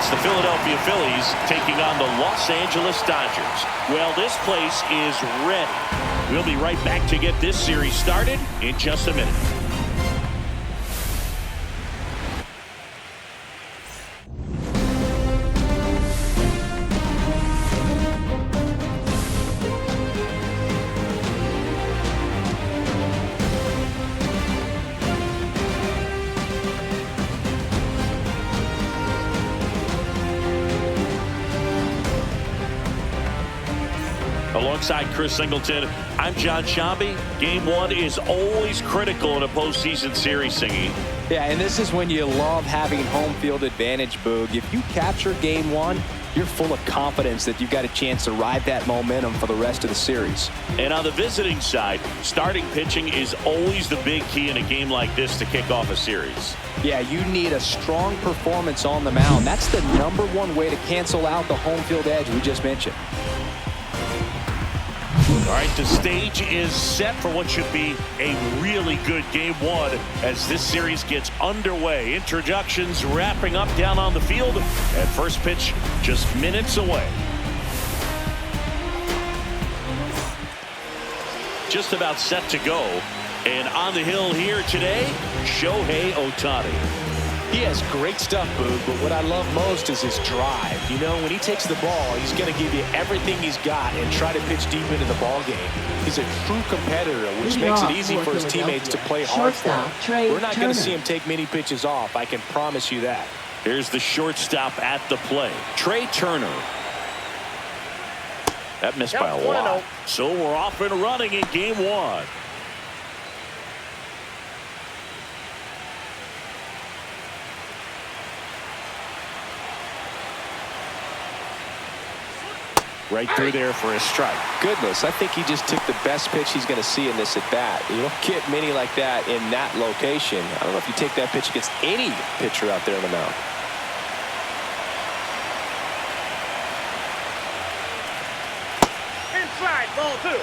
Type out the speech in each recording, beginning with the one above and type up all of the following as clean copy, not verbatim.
It's the Philadelphia Phillies taking on the Los Angeles Dodgers. Well, this place is ready. We'll be right back to get this series started in just a minute. Alongside Chris Singleton, I'm John Shambi. Game one is always critical in a postseason series, Singy. Yeah, and this is when you love having home field advantage, Boog. If you capture game one, you're full of confidence that you've got a chance to ride that momentum for the rest of the series. And on the visiting side, starting pitching is always the big key in a game like this to kick off a series. Yeah, you need a strong performance on the mound. That's the #1 way to cancel out the home field edge we just mentioned. All right, the stage is set for what should be a really good game one as this series gets underway. Introductions wrapping up down on the field, and first pitch just minutes away. Just about set to go, and on the hill here today, Shohei Ohtani. He has great stuff, Boog, but what I love most is his drive. You know, when he takes the ball, he's going to give you everything he's got and try to pitch deep into the ball game. He's a true competitor, which makes it easy for his teammates to play hard for him. We're not going to see him take many pitches off, I can promise you that. Here's the shortstop at the play, Trey Turner. That missed by a lot. So we're off and running in game one. Right through there for a strike. Goodness, I think he just took the best pitch he's going to see in this at-bat. You don't get many like that in that location. I don't know if you take that pitch against any pitcher out there on the mound. Inside, ball 2.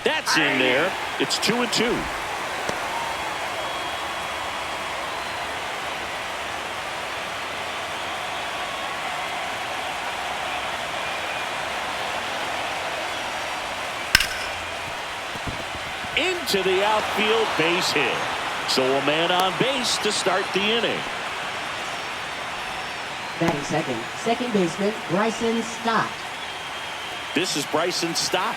That's in there. It's 2-2. Into the outfield, base hit. So a man on base to start the inning. Batting second, second baseman Bryson Stott. This is Bryson Stott.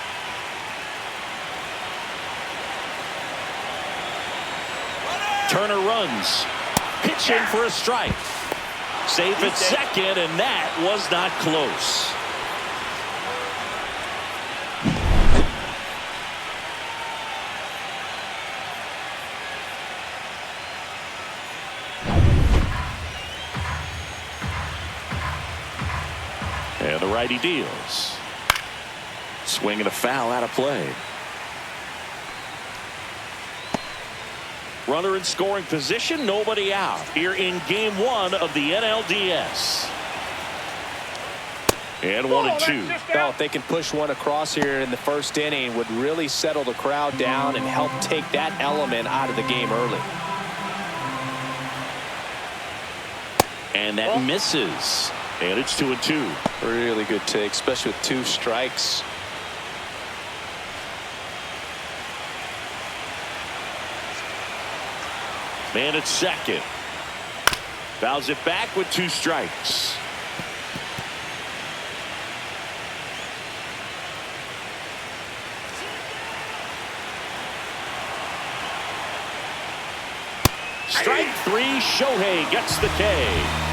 Turner runs, pitching for a strike. Safe at second, and that was not close. And the righty deals. Swing and a foul out of play. Runner in scoring position, nobody out here in game one of the NLDS. And 1-2. Well, if they can push one across here in the first inning, would really settle the crowd down and help take that element out of the game early. And that misses. And it's 2-2. Really good take, especially with 2 strikes. Man at second. Fouls it back with 2 strikes. Strike 3, Shohei gets the K.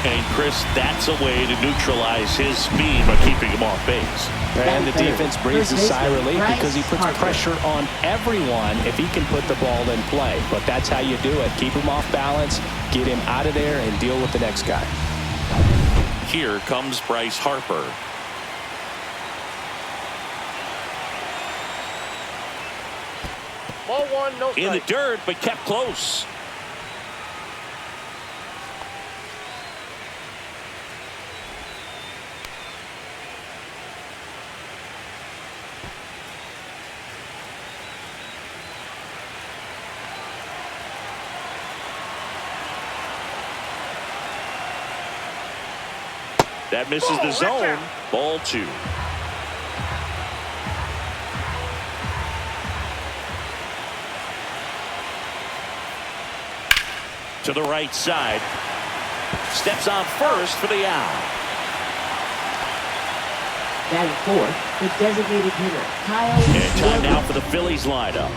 And Chris, that's a way to neutralize his speed by keeping him off base. And the defense breathes a sigh of relief because he puts pressure on everyone if he can put the ball in play. But that's how you do it. Keep him off balance, get him out of there, and deal with the next guy. Here comes Bryce Harper. Ball 1, no strike. In the dirt, but kept close. That misses the zone. Ball 2. To the right side. Steps on first for the out. Batting fourth, the designated hitter, Kyle. And time now for the Phillies lineup.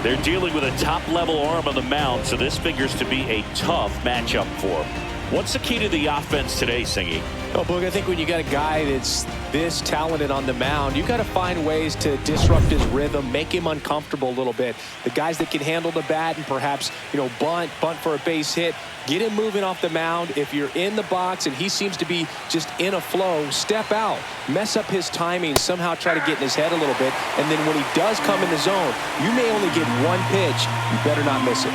They're dealing with a top-level arm on the mound, so this figures to be a tough matchup for them. What's the key to the offense today, Singy? Oh, Boog, I think when you got a guy that's this talented on the mound, you got to find ways to disrupt his rhythm, make him uncomfortable a little bit. The guys that can handle the bat and perhaps, bunt for a base hit, get him moving off the mound. If you're in the box and he seems to be just in a flow, step out, mess up his timing, somehow try to get in his head a little bit. And then when he does come in the zone, you may only get one pitch. You better not miss it.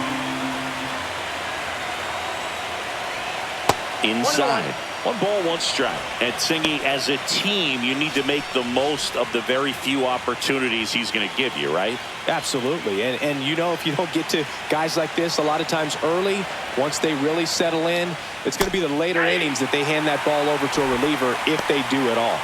Inside. 1 ball, 1 strike. And Singy, as a team, you need to make the most of the very few opportunities he's going to give you, right? Absolutely. And if you don't get to guys like this a lot of times early, once they really settle in, it's going to be the later innings that they hand that ball over to a reliever, if they do at all.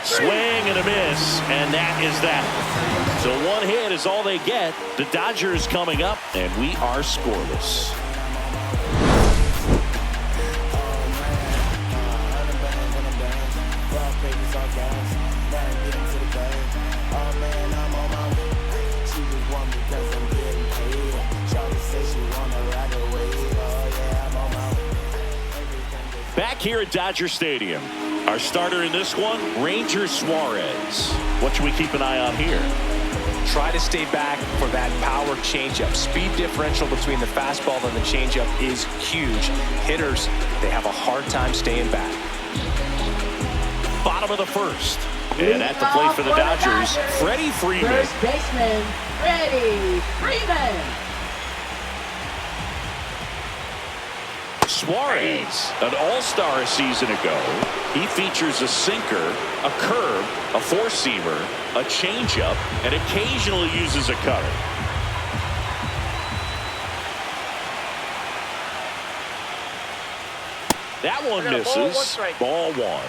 Swing and a miss, and that is that. So 1 hit is all they get. The Dodgers coming up, and we are scoreless. Back here at Dodger Stadium. Our starter in this one, Ranger Suarez. What should we keep an eye on here? Try to stay back for that power changeup. Speed differential between the fastball and the changeup is huge. Hitters, they have a hard time staying back. Bottom of the first. And at the plate for the Dodgers, Freddie Freeman. First baseman, Freddie Freeman. Suarez, an all-star a season ago. He features a sinker, a curve, a four-seamer, a changeup, and occasionally uses a cutter. That one misses. Ball 1.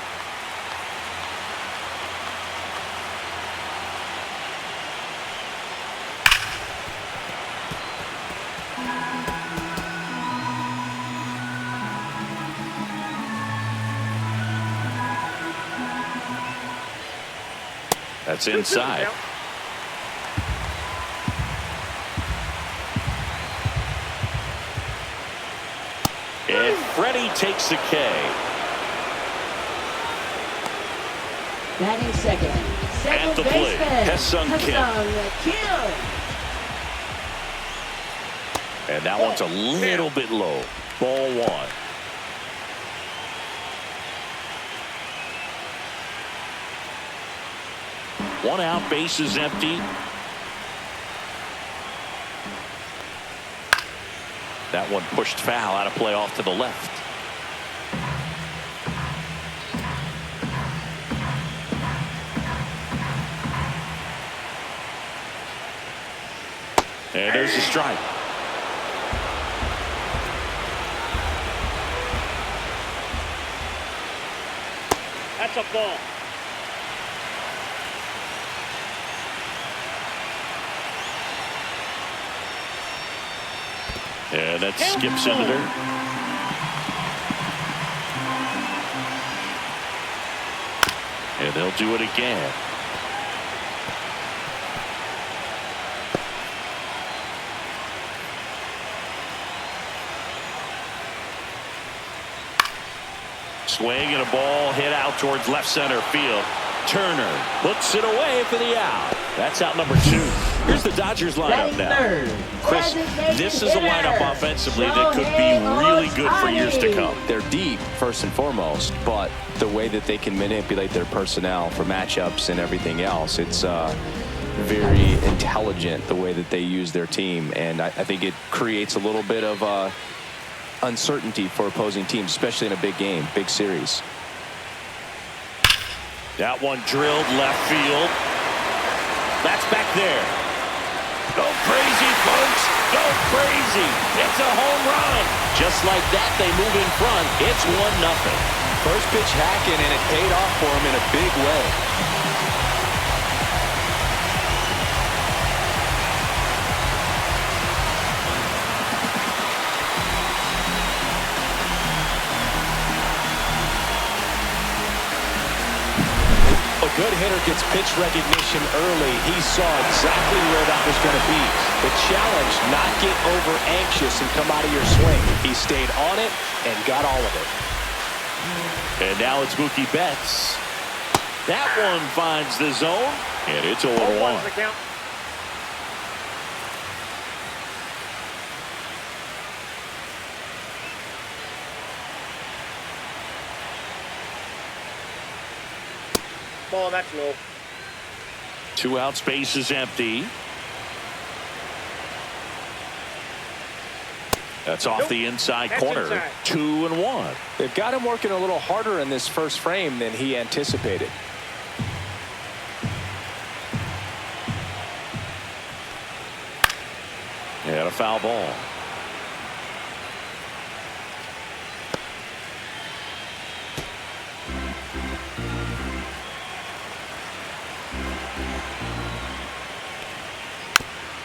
That's inside. And Freddie takes the K. Batting second. At the plate, Ha-Seong Kim. And that one's a little bit low. Ball 1. One out, base is empty. That one pushed foul, out of play off to the left. And there's the strike. That's a ball. And that skips into there. And they'll do it again. Swing and a ball hit out towards left center field. Turner puts it away for the out. That's out number 2. Here's the Dodgers lineup now. Chris, this is a lineup offensively that could be really good for years to come. They're deep, first and foremost, but the way that they can manipulate their personnel for matchups and everything else, it's very intelligent the way that they use their team. And I think it creates a little bit of uncertainty for opposing teams, especially in a big game, big series. That one drilled left field. That's back there. Go crazy, folks. Go crazy. It's a home run. Just like that, they move in front. It's 1-0. First pitch hacking, and it paid off for him in a big way. A good hitter gets pitch recognition early. He saw exactly where that was going to be. The challenge, not get over anxious and come out of your swing. He stayed on it and got all of it. And now it's Mookie Betts. That one finds the zone, and it's 0-1. Ball, that's low. 2 out, space is empty. That's off the inside corner. 2-1. They've got him working a little harder in this first frame than he anticipated. And a foul ball.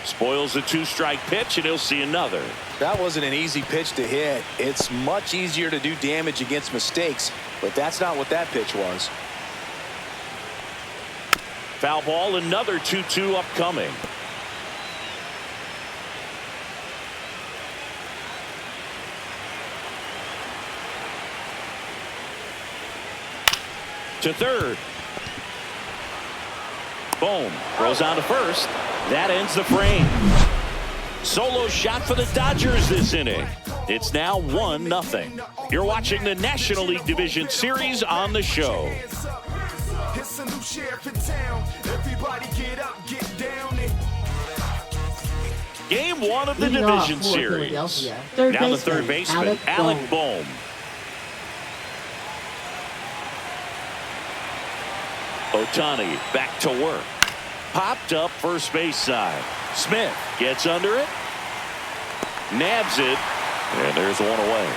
Spoils a 2-strike pitch, and he'll see another. That wasn't an easy pitch to hit. It's much easier to do damage against mistakes, but that's not what that pitch was. Foul ball, another 2-2 upcoming. To third. Boom. Throws on to first. That ends the frame. Solo shot for the Dodgers this inning. It's now 1-0. You're watching the National League Division Series on the show. Game 1 of the Division Series. Now the third baseman, Alec Bohm. Ohtani back to work. Popped up first base side. Smith gets under it. Nabs it. And there's one away.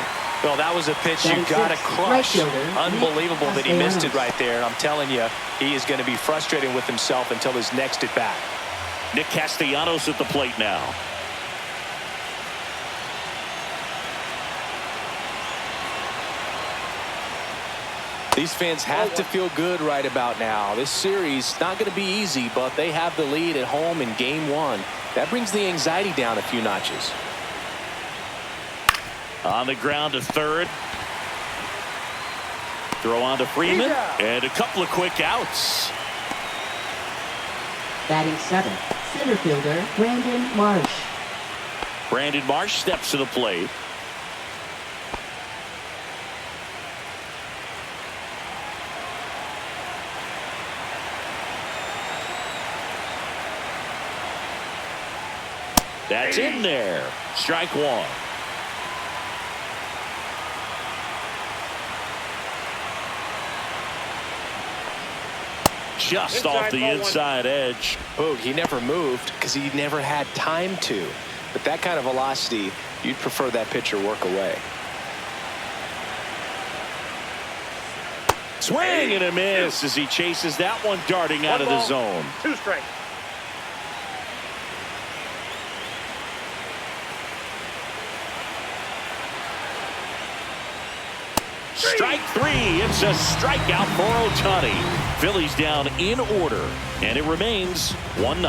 Well, that was a pitch you got to crush. Unbelievable that he missed it right there. And I'm telling you, he is going to be frustrated with himself until his next at bat. Nick Castellanos at the plate now. These fans have to feel good right about now. This series not going to be easy, but they have the lead at home in game 1. That brings the anxiety down a few notches. On the ground to third. Throw on to Freeman. And a couple of quick outs. Batting 7th, center fielder Brandon Marsh. Brandon Marsh steps to the plate. That's in there. Strike 1. Just off the inside edge. Boog, he never moved because he never had time to. But that kind of velocity, you'd prefer that pitcher work away. Swing and a miss as he chases that one darting out of the zone. 2 strikes. Strike 3. It's a strikeout for Ohtani. Phillies down in order, and it remains 1-0.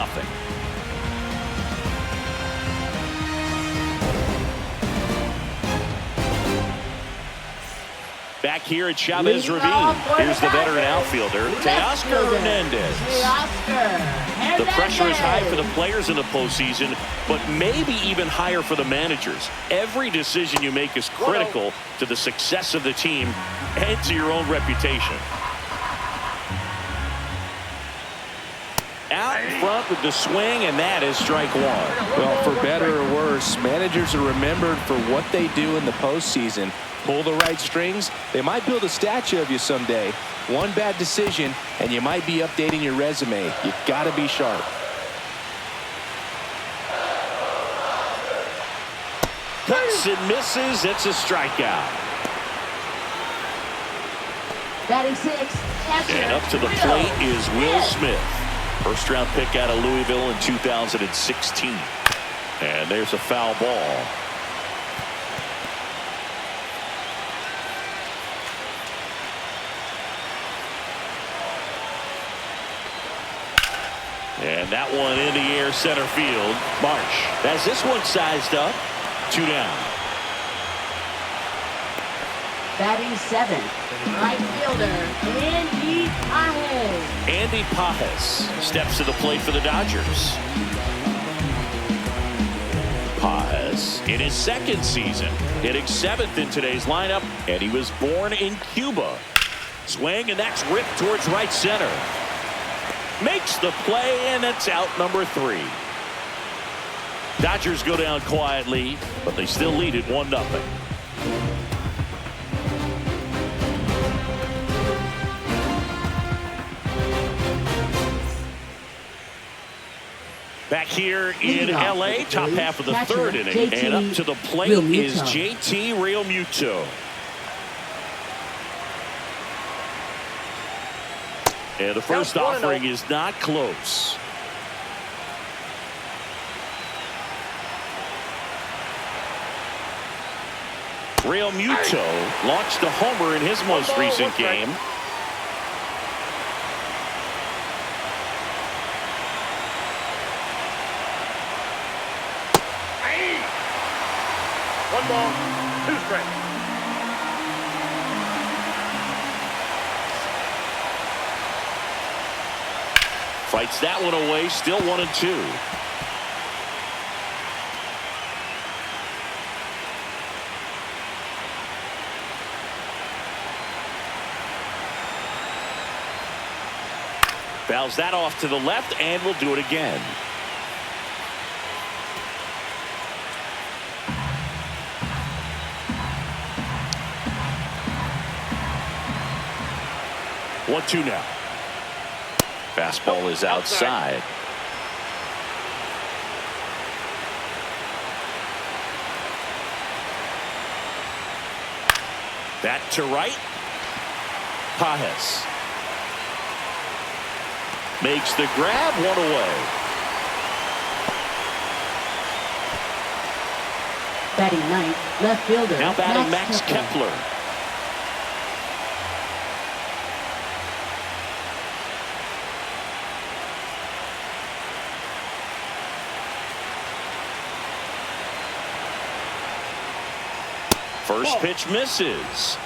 Back here at Chavez Ravine, here's the veteran outfielder, Teoscar Hernandez. The pressure is high for the players in the postseason, but maybe even higher for the managers. Every decision you make is critical to the success of the team and to your own reputation. Out out in front with the swing, and that is strike one. Well, for better or worse, managers are remembered for what they do in the postseason. Pull the right strings, they might build a statue of you someday. One bad decision, and you might be updating your resume. You got to be sharp. Cuts and misses. It's a strikeout. Batting 6, catcher. And up to the plate is Will Smith. First round pick out of Louisville in 2016. And there's a foul ball. And that one in the air, center field. Marsh has this one sized up. 2 down. Batting 7, right fielder, Andy Pajes. Andy Pajes steps to the plate for the Dodgers. Pajes in his second season, hitting 7th in today's lineup, and he was born in Cuba. Swing, and that's ripped towards right center. Makes the play, and it's out number 3. Dodgers go down quietly, but they still lead it 1-0. Back here in LA, top half of the third inning, and up to the plate is JT Realmuto. And the first offering is not close. Realmuto launched a homer in his most recent game. One ball, 2 strikes. Fights that one away, still 1-2. Fouls that off to the left, and will do it again. One-two now. Fastball is outside. That to right. Pajes makes the grab, 1 away. Batting 9th, left fielder. Now batting Max Kepler. First pitch misses.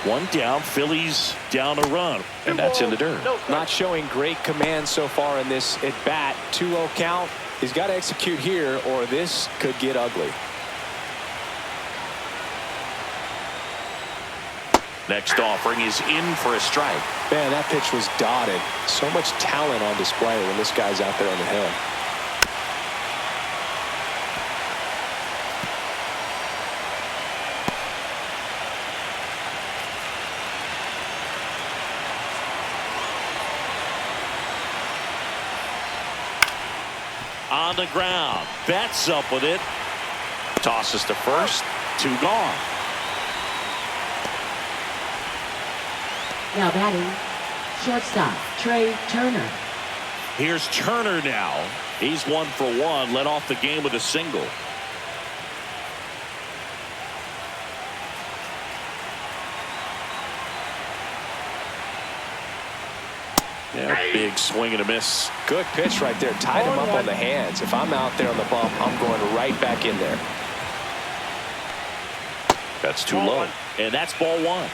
One down, Phillies down a run, and that's in the dirt. Not showing great command so far in this at bat. 2-0 count. He's got to execute here, or this could get ugly. Next offering is in for a strike. Man, that pitch was dotted. So much talent on display when this guy's out there on the hill. On the ground, bats up with it. Tosses to first, 2 gone. Now batting, shortstop, Trey Turner. Here's Turner now. He's 1 for 1, led off the game with a single. Yeah, big swing and a miss. Good pitch right there. Tied him up on the hands. If I'm out there on the bump, I'm going right back in there. That's too low. And that's ball 1.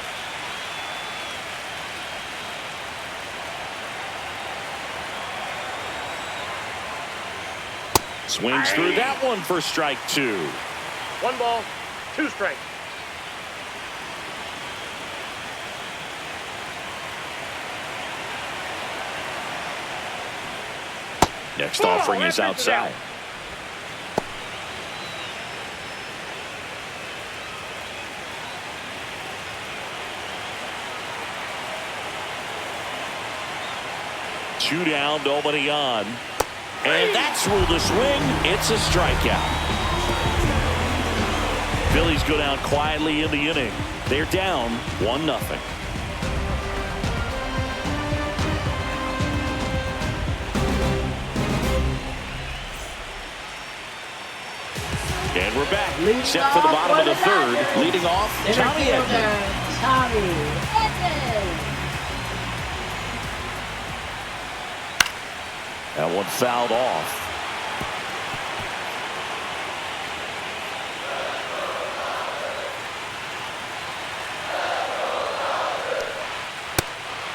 Swings through that one for strike 2. 1 ball, 2 strikes. Next offering is outside. Two down, nobody on. And that's ruled a swing. It's a strikeout. Phillies go down quietly in the inning. They're down 1-0. And we're back. Set for the bottom of the third. Leading off, Tommy Edman. Tommy Edman. That one fouled off.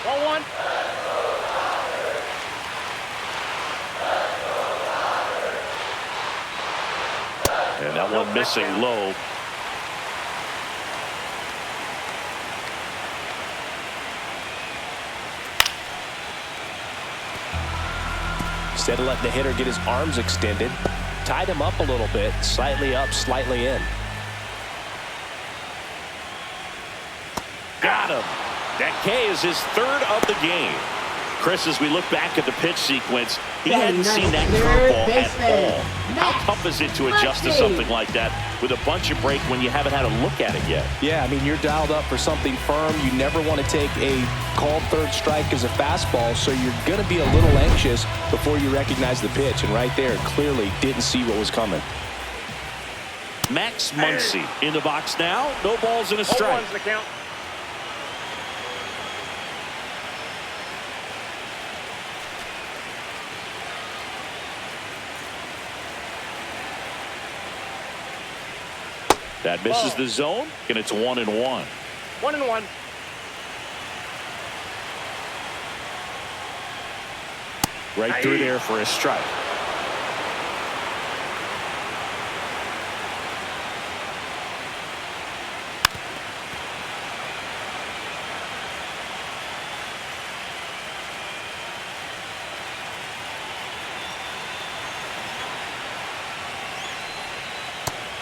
Ball 1. And that one missing low. Instead of letting the hitter get his arms extended, tied him up a little bit, slightly up, slightly in. Got him. That K is his 3rd of the game. Chris, as we look back at the pitch sequence, he hadn't seen that curveball at all. How tough is it to adjust to something like that with a bunch of break when you haven't had a look at it yet? Yeah, I mean, you're dialed up for something firm. You never want to take a called 3rd strike as a fastball, so you're going to be a little anxious before you recognize the pitch. And right there, clearly didn't see what was coming. Max Muncy in the box now. No balls and a strike. 0-1's the count. That misses the zone, and it's 1-1. 1-1. Right through there for a strike.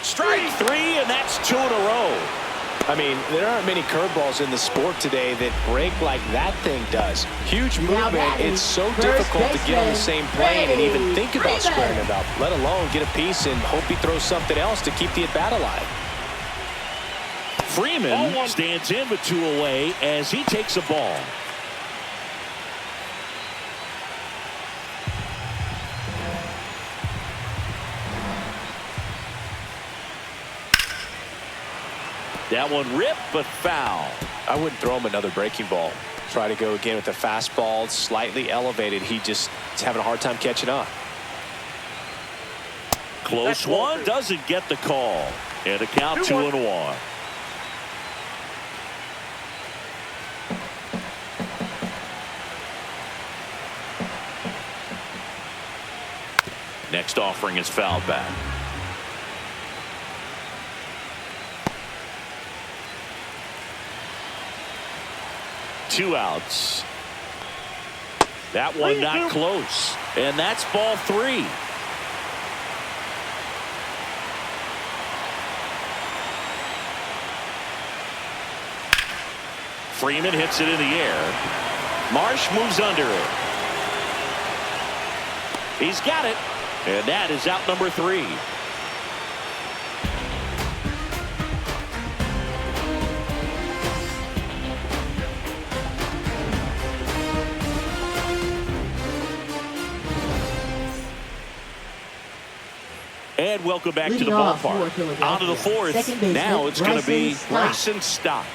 Strike 3, and that's 2 in a row. I mean, there aren't many curveballs in the sport today that break like that thing does. Huge movement. It's so difficult to get on the same plane and even think about squaring it up, let alone get a piece and hope he throws something else to keep the at-bat alive. Freeman stands in with 2 away as he takes a ball. That one ripped, but foul. I wouldn't throw him another breaking ball. Try to go again with the fastball, slightly elevated. He's having a hard time catching up. Close one, doesn't get the call. And a count 2-1. Next offering is fouled back. Two outs. That one not close. And that's ball 3. Freeman hits it in the air. Marsh moves under it. He's got it. And that is out number 3. And welcome back to the ballpark. On to the 4th. Now it's going to be Bryson Stott.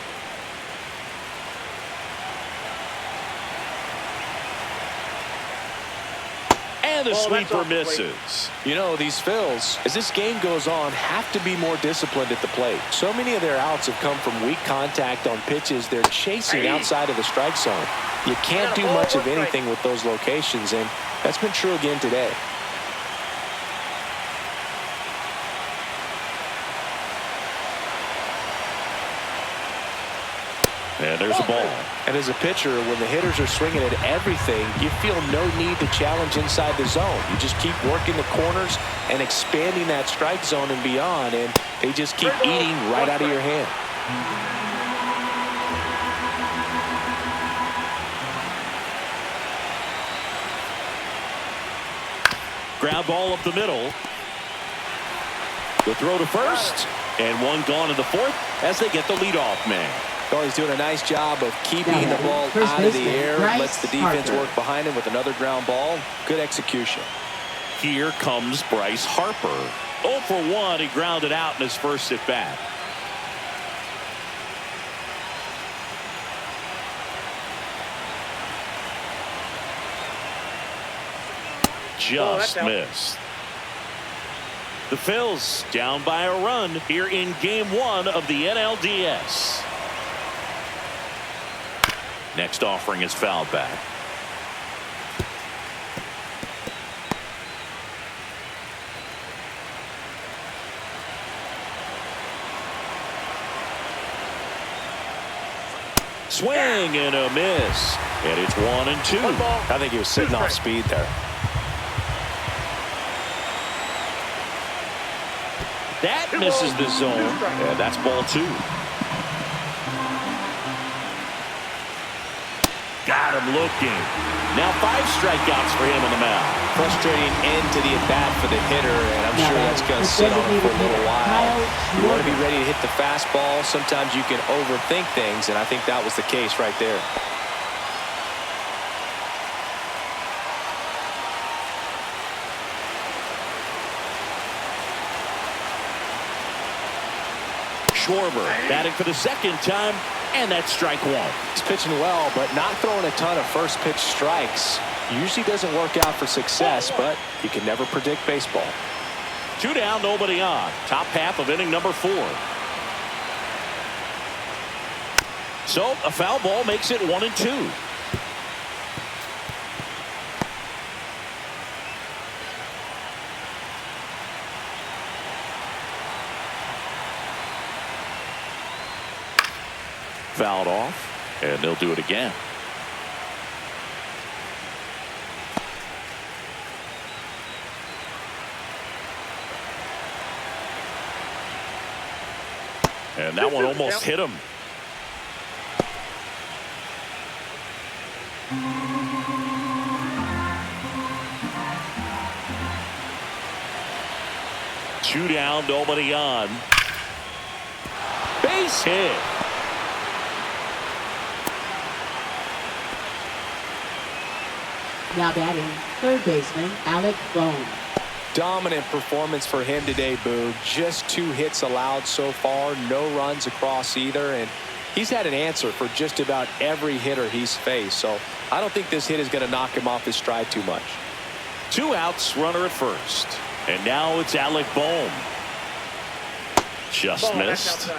And the sweeper misses. You know, these Phils, as this game goes on, have to be more disciplined at the plate. So many of their outs have come from weak contact on pitches they're chasing outside of the strike zone. You can't do much of anything with those locations, and that's been true again today. And there's a ball. And as a pitcher, when the hitters are swinging at everything, you feel no need to challenge inside the zone. You just keep working the corners and expanding that strike zone and beyond, and they just keep eating right out of your hand. Ground ball up the middle. The throw to first, and one gone in the fourth as they get the leadoff man. Oh, he's doing a nice job of keeping the ball out of the air, lets the defense work behind him with another ground ball. Good execution. Here comes Bryce Harper. 0 for 1, he grounded out in his first at bat. Just missed. The Phils down by a run here in game 1 of the NLDS. Next offering is fouled back. Swing and a miss. And it's 1 and 2. I think he was sitting off speed there. That misses the zone. And that's ball 2. Got him looking. Now 5 strikeouts for him on the mound. Frustrating end to the at-bat for the hitter, and I'm sure that's going to sit on him for a little while. You want to be ready to hit the fastball. Sometimes you can overthink things, and I think that was the case right there. Schwarber batting for the second time, and that's strike 1. He's pitching well, but not throwing a ton of first pitch strikes. Usually doesn't work out for success, but you can never predict baseball. 2 down, nobody on. Top half of inning number 4. So a foul ball makes it 1 and 2. Fouled off, and they'll do it again. And that one almost hit him. Two down, nobody on. Base hit. Now batting, third baseman, Alec Bohm. Dominant performance for him today, Boog. Just 2 hits allowed so far, no runs across either, and he's had an answer for just about every hitter he's faced. So I don't think this hit is going to knock him off his stride too much. 2 outs, runner at first. And now it's Alec Bohm. Just missed.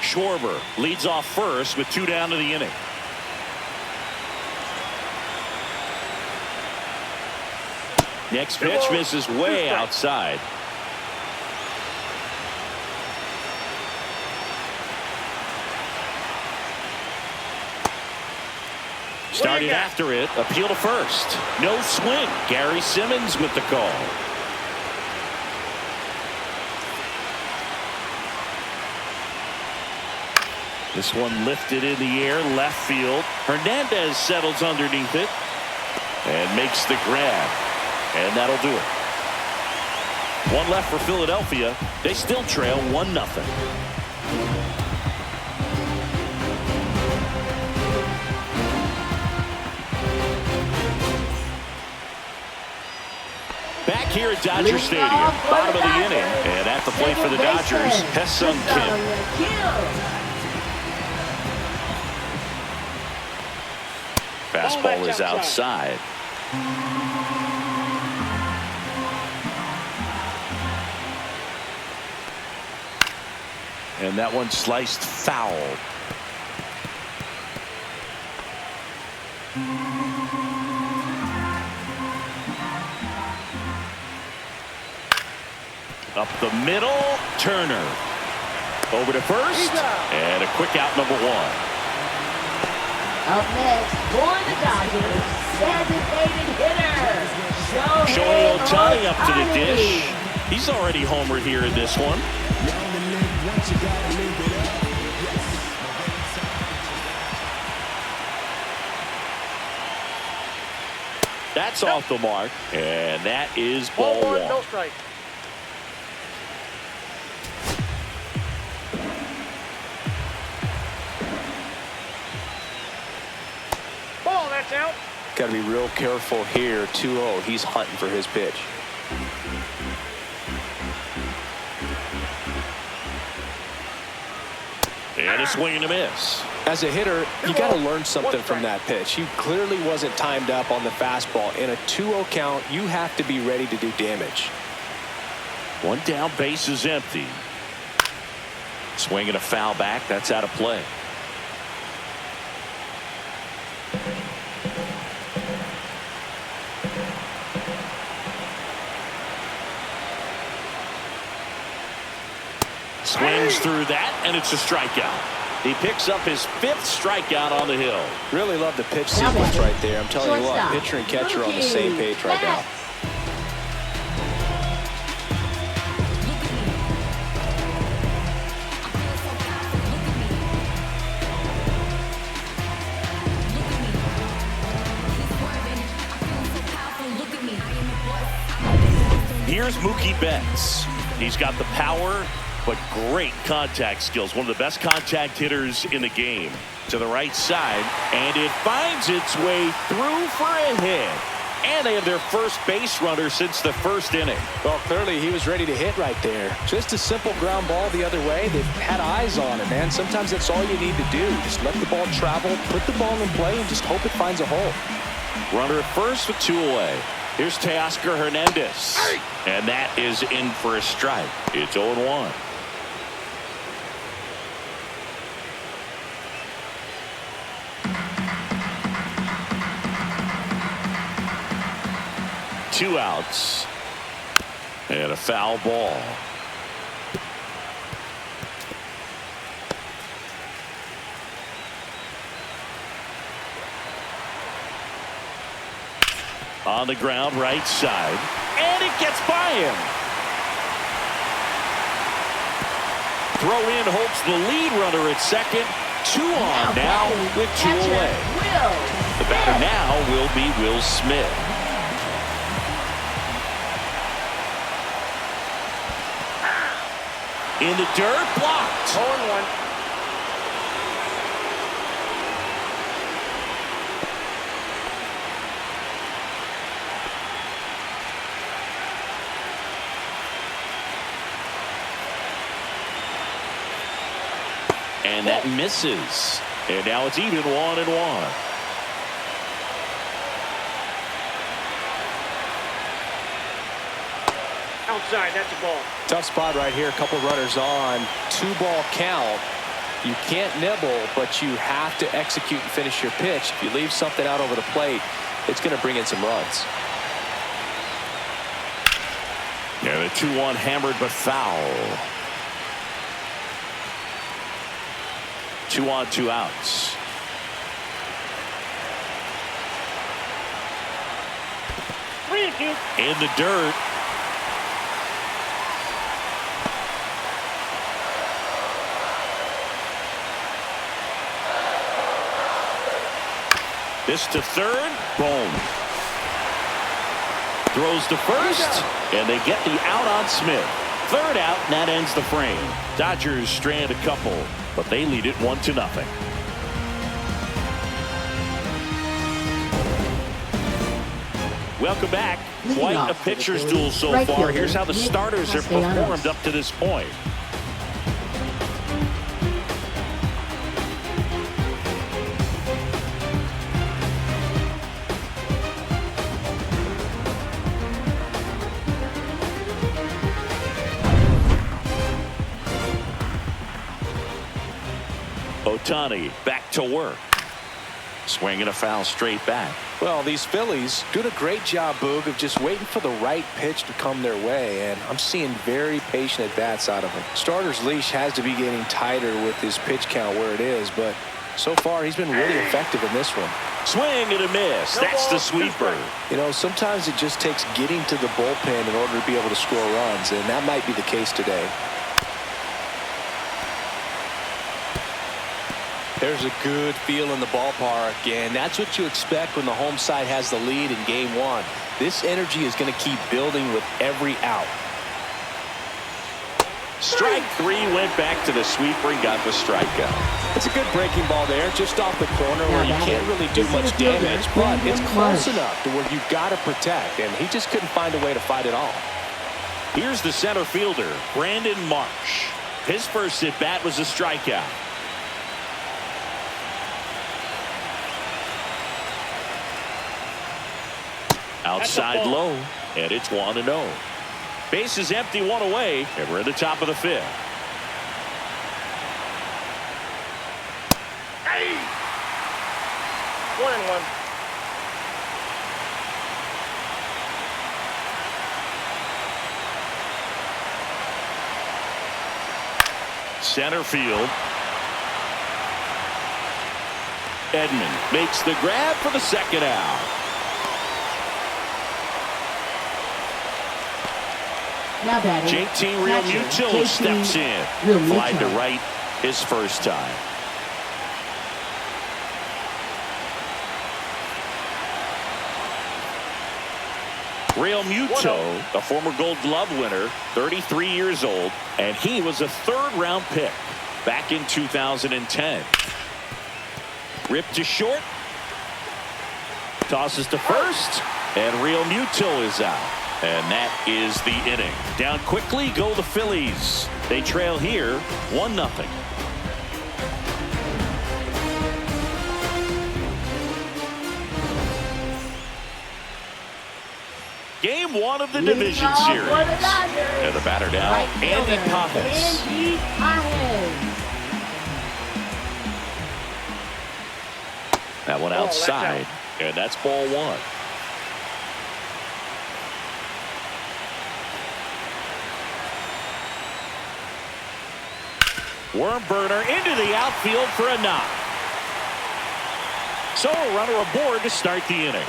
Schwarber leads off first with 2 down to the inning. Next pitch misses way outside. Started after it, appeal to first. No swing. Gary Simmons with the call. This one lifted in the air, left field. Hernandez settles underneath it and makes the grab. And that'll do it. 1 left for Philadelphia. They still trail 1-0. Back here at Dodger Stadium. Bottom of the inning. And at the plate for the Dodgers, Hesung Kim. Fastball is outside. And that one sliced foul. Up the middle, Turner. Over to first, and a quick out, number one. Up next for the Dodgers, designated hitter, Shohei Ohtani up to the dish. He's already homered here in this one. That's off the mark, and that is ball one. No strike. Ball, that's out. Got to be real careful here. 2-0. He's hunting for his pitch. And a swing and a miss. As a hitter, you got to learn something from that pitch. He clearly wasn't timed up on the fastball. In a 2-0 count, you have to be ready to do damage. One down, base is empty. Swing and a foul back. That's out of play. Swings through that, and it's a strikeout. He picks up his 5th strikeout on the hill. Really love the pitch sequence right there. I'm telling you what, pitcher and catcher are on the same page right now. Here's Mookie Betts. He's got the power, but great contact skills. One of the best contact hitters in the game. To the right side, and it finds its way through for a hit. And they have their first base runner since the first inning. Well, clearly he was ready to hit right there. Just a simple ground ball the other way. They've had eyes on it, man. Sometimes that's all you need to do. Just let the ball travel, put the ball in play, and just hope it finds a hole. Runner at first with 2 away. Here's Teoscar Hernandez. And that is in for a strike. It's 0-1. Two outs. And a foul ball. On the ground, right side. And it gets by him. Throw in Holtz, the lead runner at second. 2 on now with 2 away. The batter now will be Will Smith. In the dirt, blocked. 0-1. And that misses. And now it's even 1-1. Outside, that's a ball. Tough spot right here. A couple runners on. 2-ball count. You can't nibble, but you have to execute and finish your pitch. If you leave something out over the plate, it's going to bring in some runs. Yeah, the 2-1 hammered but foul. 2 on, 2 outs. In the dirt. This to third. Boom. Throws to first. And they get the out on Smith. Third out, and that ends the frame. Dodgers strand a couple, but they lead it 1-0. Welcome back. Leading Quite a off for the pitcher's Phillies, duel so right far. fielder, Here's how the Nick starters have Castellanos. performed up to this point. Ohtani back to work. Swinging a foul straight back. Well, these Phillies doing a great job, Boog, of just waiting for the right pitch to come their way, and I'm seeing very patient at-bats out of them. Starter's leash has to be getting tighter with his pitch count where it is, but so far he's been really effective in this one. Swing and a miss. That's the sweeper. You know, sometimes it just takes getting to the bullpen in order to be able to score runs, and that might be the case today. There's a good feel in the ballpark, and that's what you expect when the home side has the lead in game one. This energy is going to keep building with every out. Strike three, went back to the sweeper and got the strikeout. It's a good breaking ball there, just off the corner where you can't really do much damage, but it's close enough to where you've got to protect, and he just couldn't find a way to fight it all. Here's the center fielder, Brandon Marsh. His first at-bat was a strikeout. Outside low, and it's 1-0. Base is empty, one away, and we're at the top of the fifth. Hey! 1-1. Center field. Edman makes the grab for the second out. Now batting, JT Realmuto JT steps in. Realmuto. Fly to right his first time. Realmuto, a former Gold Glove winner, 33 years old, and he was a third-round pick back in 2010. Ripped to short. Tosses to first, and Realmuto is out. And that is the inning. Down quickly go the Phillies. They trail here 1-0. Game one of the division series. And the batter now, Andy Pajes. Andy Pajes. That one outside, and that's ball one. Worm burner into the outfield for a knock. So a runner aboard to start the inning.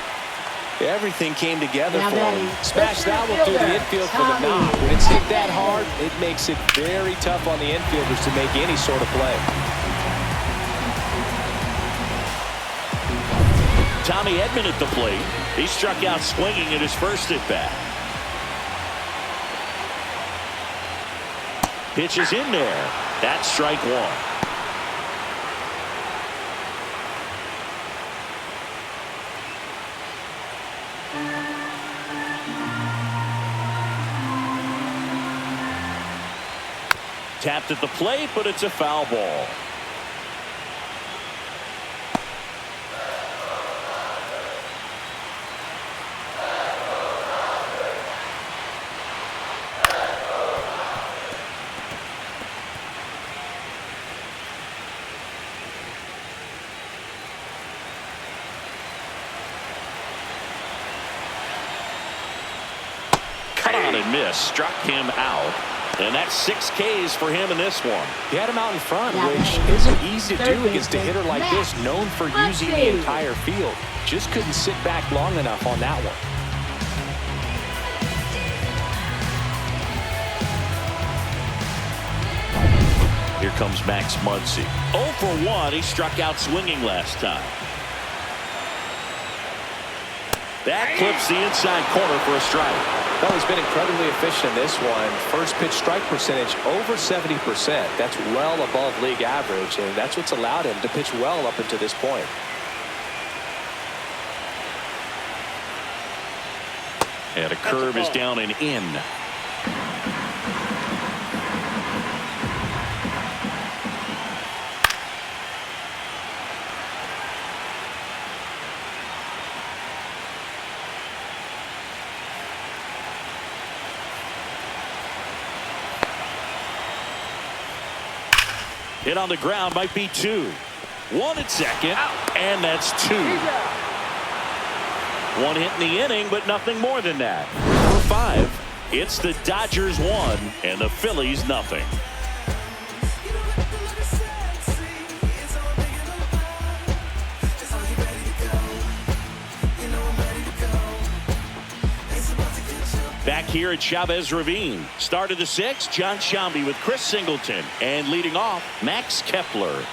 Everything came together Now for him. batting, Smashed that one through the infield for the knock. When it's hit that hard, it makes it very tough on the infielders to make any sort of play. Tommy Edman at the plate. He struck out swinging at his first at bat. Pitch is in there. That's strike one. Tapped at the plate, but it's a foul ball. Cut on and miss. Struck him out. And that's 6 Ks for him in this one. He had him out in front, which isn't easy to do against a hitter like this, known for using the entire field. Just couldn't sit back long enough on that one. Here comes Max Muncy. 0 for 1. He struck out swinging last time. That clips the inside corner for a strike. Well, he's been incredibly efficient in this one. First pitch strike percentage over 70%. That's well above league average, and that's what's allowed him to pitch well up until this point. And a curve is down and in. Hit on the ground, might be 2. 1 at second, and that's 2. 1 hit in the inning, but nothing more than that. For 5, it's the Dodgers 1 and the Phillies nothing. Back here at Chavez Ravine. Start of the 6th, John Shambi with Chris Singleton. And leading off, Max Kepler.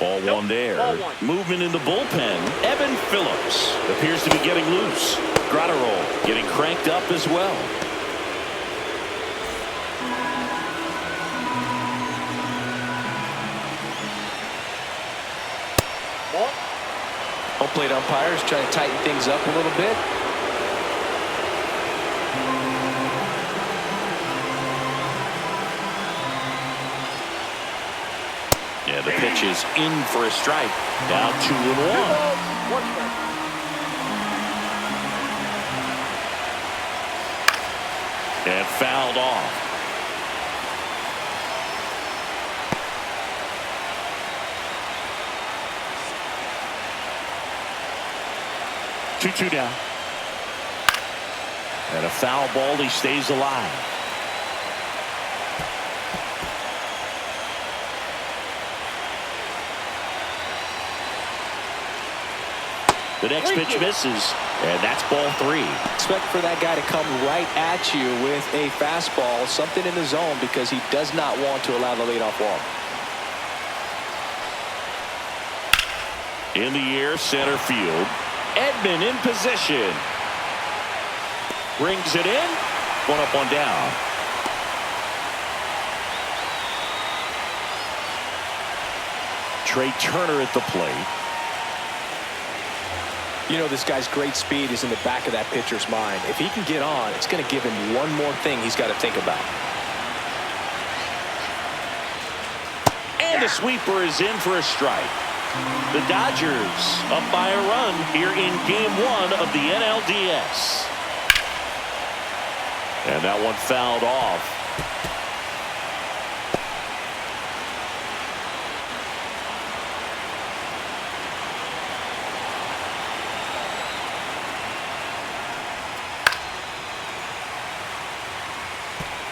Ball one there. Ball one. Movement in the bullpen. Evan Phillips appears to be getting loose. Gratterall getting cranked up as well. Ball. Home plate umpires trying to tighten things up a little bit. Yeah, the pitch is in for a strike. Now 2-1. 2 balls, 1 strike. And fouled off. Two down. And a foul ball. He stays alive. The next pitch misses, and that's ball 3. Expect for that guy to come right at you with a fastball, something in the zone, because he does not want to allow the leadoff walk. In the air, center field. Edman in position. Brings it in. 1 up, 1 down. Trey Turner at the plate. You know, this guy's great speed is in the back of that pitcher's mind. If he can get on, it's going to give him one more thing he's got to think about. And the sweeper is in for a strike. The Dodgers up by a run here in Game 1 of the NLDS. And that one fouled off.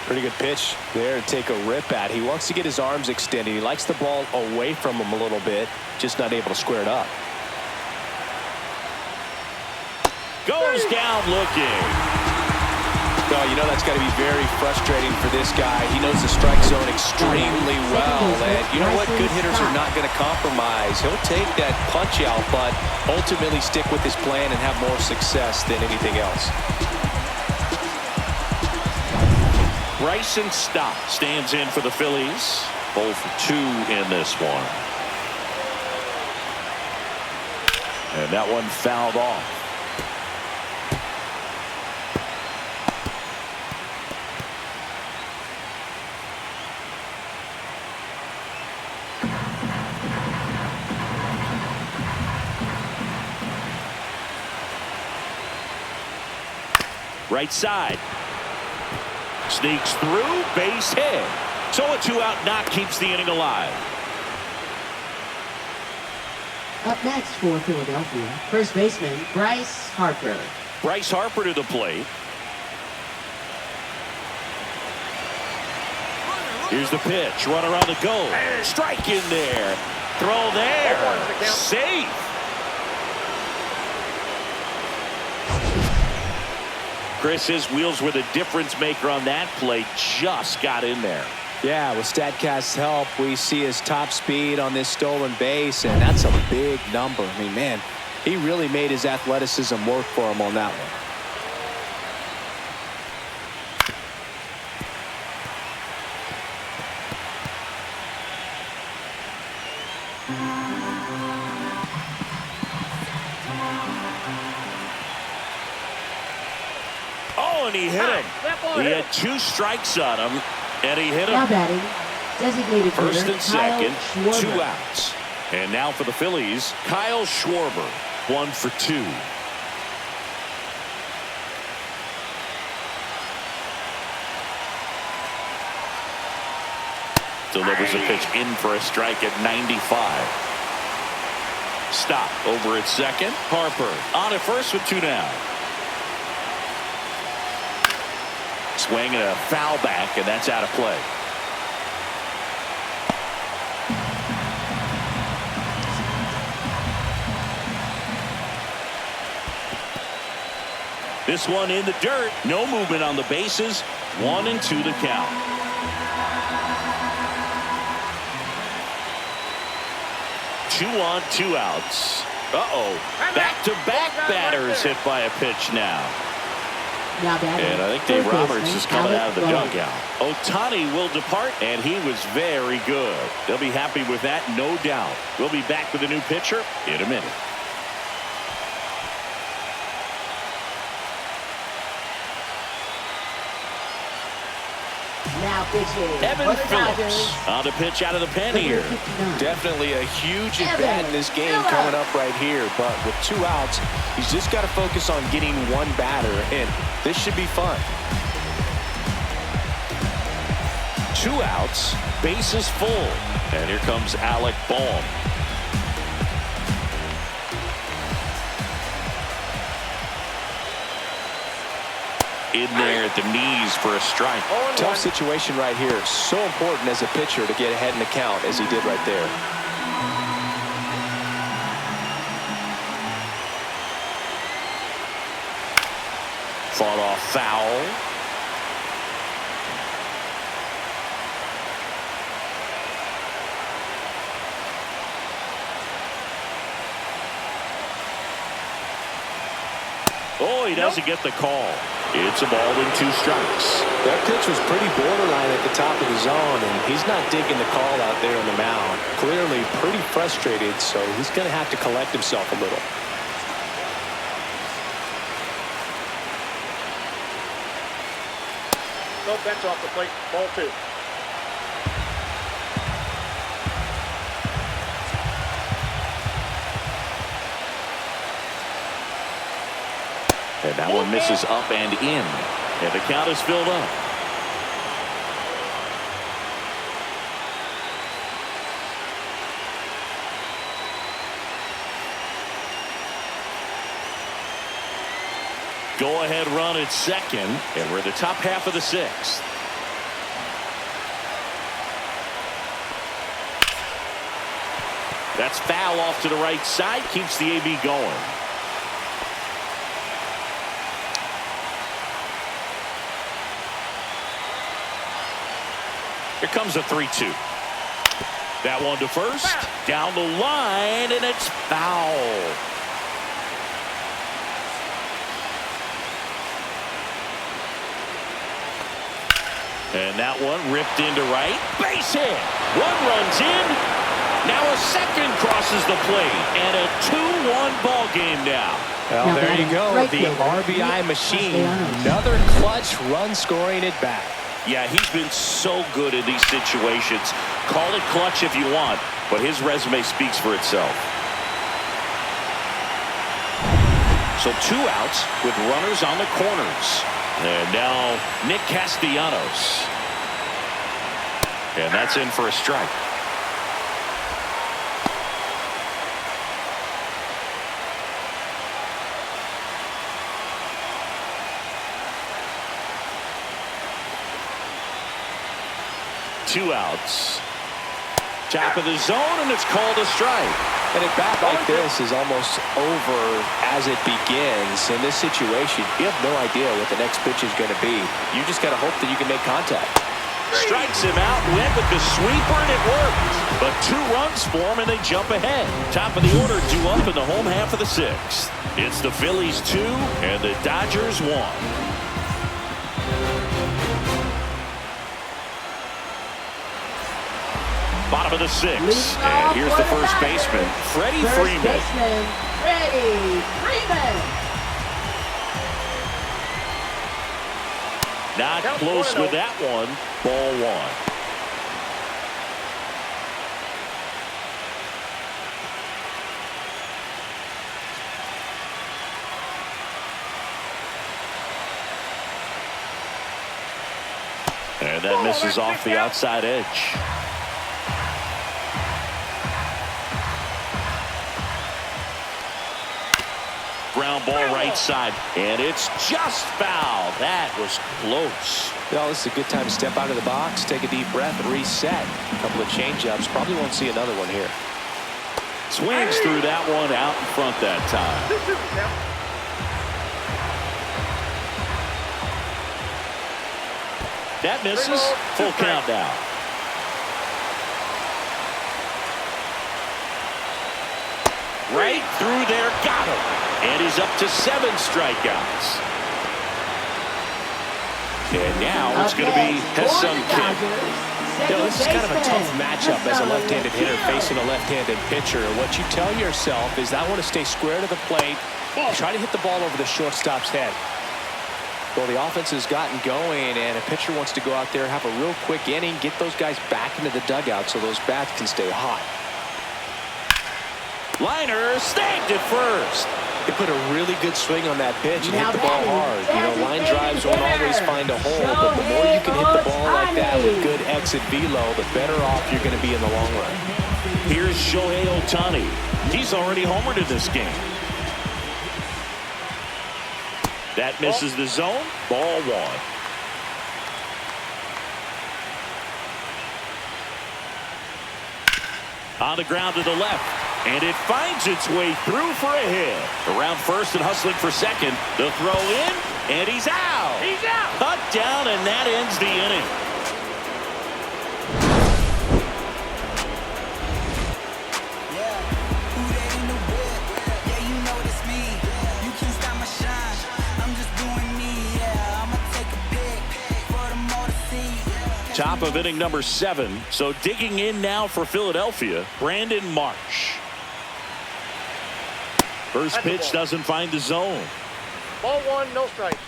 Pretty good pitch there to take a rip at. He wants to get his arms extended. He likes the ball away from him a little bit, just not able to square it up. Goes down looking. Oh, you know that's got to be very frustrating for this guy. He knows the strike zone extremely well. And you know what? Good hitters are not going to compromise. He'll take that punch out, but ultimately stick with his plan and have more success than anything else. Bryson Stott stands in for the Phillies. 0 for 2 in this one. And that one fouled off. Right side. Sneaks through, base hit. So a 2-out knock keeps the inning alive. Up next for Philadelphia, first baseman Bryce Harper. Bryce Harper to the plate. Here's the pitch. Runner on the go. Strike in there. Throw there. Safe. Chris, his wheels were the difference maker on that play. Just got in there. Yeah, with StatCast's help, we see his top speed on this stolen base, and that's a big number. I mean, man, he really made his athleticism work for him on that one. Oh, and he hit him. He had 2 strikes on him, and he hit him. Now batting, designated First hitter, and second, Kyle 2 Schwarber. outs. And now for the Phillies, Kyle Schwarber, 1 for 2. Delivers a pitch in for a strike at 95. Stop over at second. Harper on at first with 2 down. Swing and a foul back, and that's out of play. This one in the dirt. No movement on the bases. 1-2 the count. Two on, 2 outs. Uh-oh. Back-to-back batters hit by a pitch now. Now batting, And I think Dave third Roberts baseman, is coming out of the Alec dugout. Ohtani will depart, and he was very good. They'll be happy with that, no doubt. We'll be back with a new pitcher in a minute. Now pitching. Evan for the Phillips Dodgers. on the pitch out of the pen Number here. 59. Definitely a huge at Evan bat in this game Phillips. coming up right here. But with 2 outs, he's just got to focus on getting 1 batter, and this should be fun. 2 outs, bases full. And here comes Alec Bohm. In there at the knees for a strike. Tough situation right here. So important as a pitcher to get ahead in the count as he did right there. Fought off foul. Oh, he doesn't get the call. It's a ball and 2 strikes. That pitch was pretty borderline at the top of the zone, and he's not digging the call out there on the mound. Clearly pretty frustrated, so he's going to have to collect himself a little. No, that's off the plate. Ball 2. And that one misses up and in. And the count is filled up. Go-ahead run at second, and we're in the top half of the 6th. That's foul off to the right side, keeps the AB going. Here comes a 3-2. That one to first, down the line, and it's foul. And that one ripped into right. Base hit. 1 runs in. Now a second crosses the plate. And a 2-1 ball game now. Well, Now there you go. right The fielder, RBI Nick machine. Castellanos. Another clutch run scoring at bat. Yeah, he's been so good in these situations. Call it clutch if you want, but his resume speaks for itself. So 2 outs with runners on the corners. And now Nick Castellanos. And that's in for a strike. Two outs. Top of the zone, and it's called a strike. And a bat like this is almost over as it begins. In this situation, you have no idea what the next pitch is going to be. You just got to hope that you can make contact. Strikes him out, went with the sweeper, and it worked. But 2 runs for him, and they jump ahead. Top of the order, due up in the home half of the 6th. It's the Phillies 2 and the Dodgers 1. Bottom of the 6th. Leading And off here's for the the first batter, baseman, Freddie First Freeman. baseman, Freddie Freeman. Not close with that one. Ball 1. And that misses off the outside edge. Ground ball right side, and it's just foul. That was close. Well, this is a good time to step out of the box, take a deep breath, and reset. A couple of change-ups. Probably won't see another one here. Swings through that one out in front that time. That misses. Full count now. Right through there, got him. And he's up to 7 strikeouts. And now it's going to be Hesung Kim. This is kind of a tough matchup as a left-handed hitter facing a left-handed pitcher. What you tell yourself is, I want to stay square to the plate, try to hit the ball over the shortstop's head. Well, the offense has gotten going, and a pitcher wants to go out there, have a real quick inning, get those guys back into the dugout so those bats can stay hot. Liner snagged it first. They put a really good swing on that pitch and Now hit the ball hard. You know, line drives won't always find a hole, but the more you can hit the ball like that with good exit velo, the better off you're going to be in the long run. Here's Shohei Ohtani. He's already homered in this game. That misses the zone. Ball 1. On the ground to the left. And it finds its way through for a hit. Around first and hustling for second. The throw in. And he's out. He's out. Cut down, and that ends the inning. Top of inning number 7. So digging in now for Philadelphia, Brandon Marsh. First pitch doesn't find the zone. Ball 1, no strikes.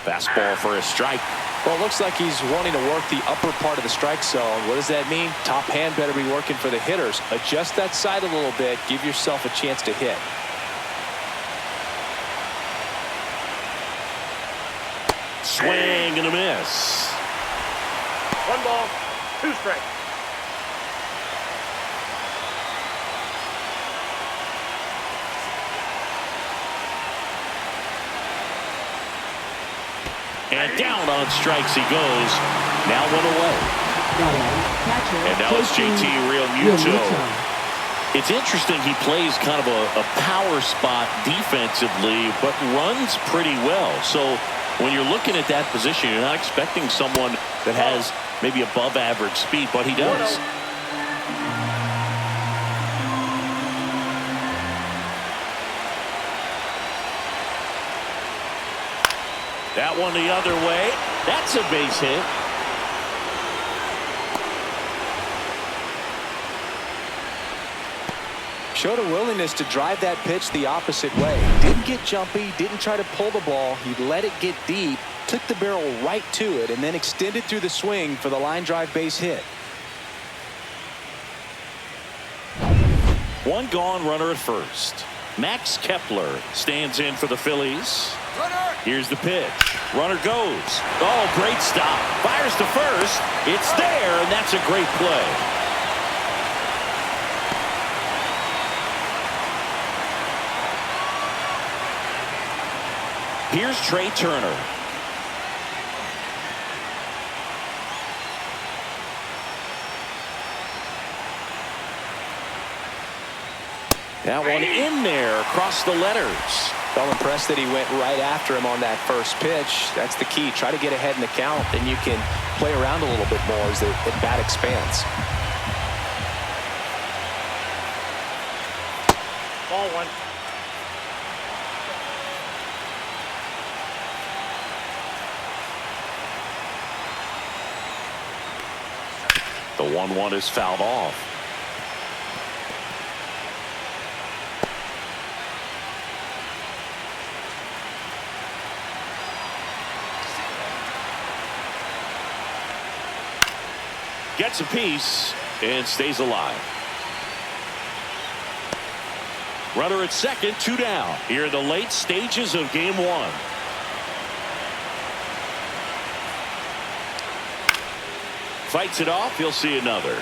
Fastball for a strike. Well, it looks like he's wanting to work the upper part of the strike zone. What does that mean? Top hand better be working for the hitters. Adjust that side a little bit. Give yourself a chance to hit. Swing and a miss. 1 ball, 2 strikes. And down on strikes he goes. Now 1 away. And now it's JT Realmuto. It's interesting, he plays kind of a power spot defensively, but runs pretty well. So when you're looking at that position, you're not expecting someone that has maybe above average speed, but he does. That one the other way. That's a base hit. Showed a willingness to drive that pitch the opposite way. Didn't get jumpy, didn't try to pull the ball. He let it get deep, took the barrel right to it, and then extended through the swing for the line drive base hit. 1 gone, runner at first. Max Kepler stands in for the Phillies. Here's the pitch. Runner goes. Oh, great stop. Fires to first. It's there, and that's a great play. Here's Trey Turner. That one in there across the letters. Well, impressed that he went right after him on that first pitch. That's the key. Try to get ahead in the count, then you can play around a little bit more as the at bat expands. 1. The 1-1 is fouled off. Gets a piece and stays alive. Runner at second, 2 down. Here in the late stages of game 1. Fights it off. He'll see another.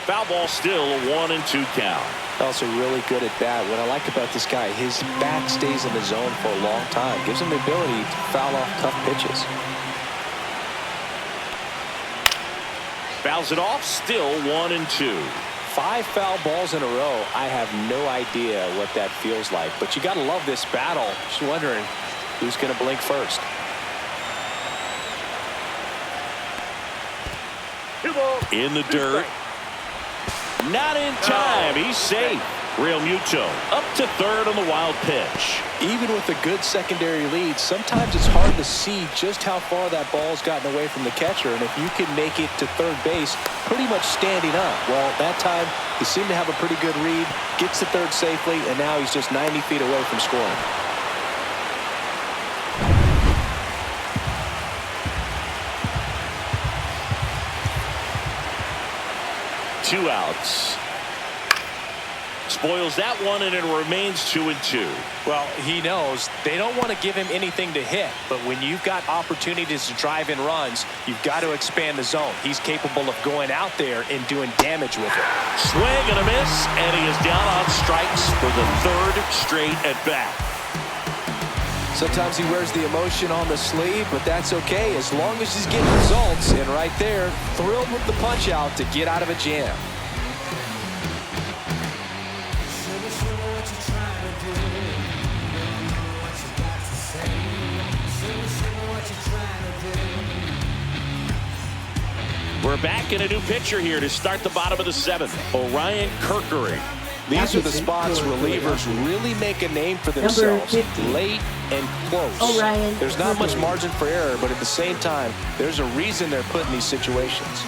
Foul ball, still a 1-2 count. Also really good at bat. What I like about this guy, his bat stays in the zone for a long time. Gives him the ability to foul off tough pitches. Fouls it off, still 1-2. 5 foul balls in a row. I have no idea what that feels like. But you got to love this battle. Just wondering who's going to blink first. 2 balls. In the dirt. Not in time. He's safe. Real Muto up to third on the wild pitch. Even with a good secondary lead, sometimes it's hard to see just how far that ball's gotten away from the catcher. And if you can make it to third base pretty much standing up, well, that time he seemed to have a pretty good read, gets to third safely, and now he's just 90 feet away from scoring. Two outs. Spoils that one, and it remains 2-2. Well, he knows they don't want to give him anything to hit, but when you've got opportunities to drive in runs, you've got to expand the zone. He's capable of going out there and doing damage with it. Swing and a miss, and he is down on strikes for the 3rd straight at bat. Sometimes he wears the emotion on the sleeve, but that's okay as long as he's getting results. And right there, thrilled with the punch out to get out of a jam. We're back in a new pitcher here to start the bottom of the 7th. Orion Kerkering. These are the spots relievers really make a name for themselves. Late and close. There's not much margin for error, but at the same time, there's a reason they're put in these situations.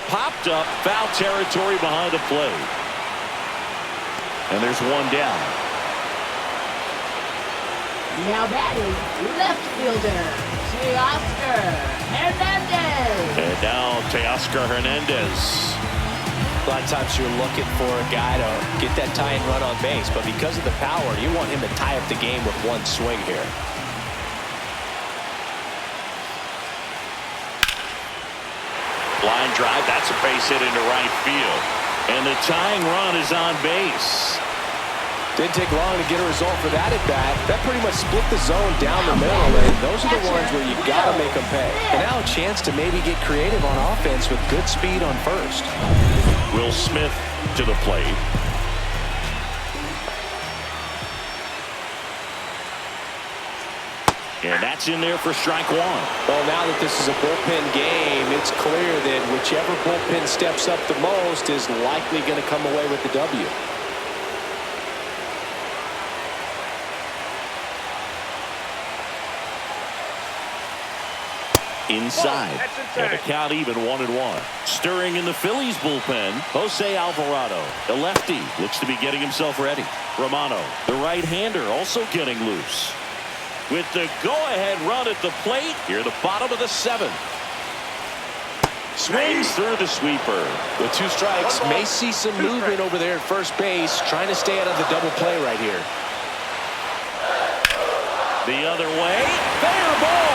Popped up, foul territory behind the plate. And there's one down. Now batting, left fielder, Teoscar Hernandez. And now Teoscar Hernandez. A lot of times you're looking for a guy to get that tying run on base, but because of the power, you want him to tie up the game with one swing here. Line drive, that's a base hit into right field. And the tying run is on base. Didn't take long to get a result for that at bat. That pretty much split the zone down the middle, and those are the ones where you got to make them pay. And now a chance to maybe get creative on offense with good speed on first. Will Smith to the plate. And that's in there for strike 1. Well, now that this is a bullpen game, it's clear that whichever bullpen steps up the most is likely going to come away with the W. Inside. And the count even 1-1. Stirring in the Phillies bullpen, Jose Alvarado. The lefty looks to be getting himself ready. Romano, the right-hander, also getting loose. With the go-ahead run at the plate, here at the bottom of the 7th. Swings through the sweeper. With 2 strikes, may see some movement over there at first base, trying to stay out of the double play right here. The other way, fair ball.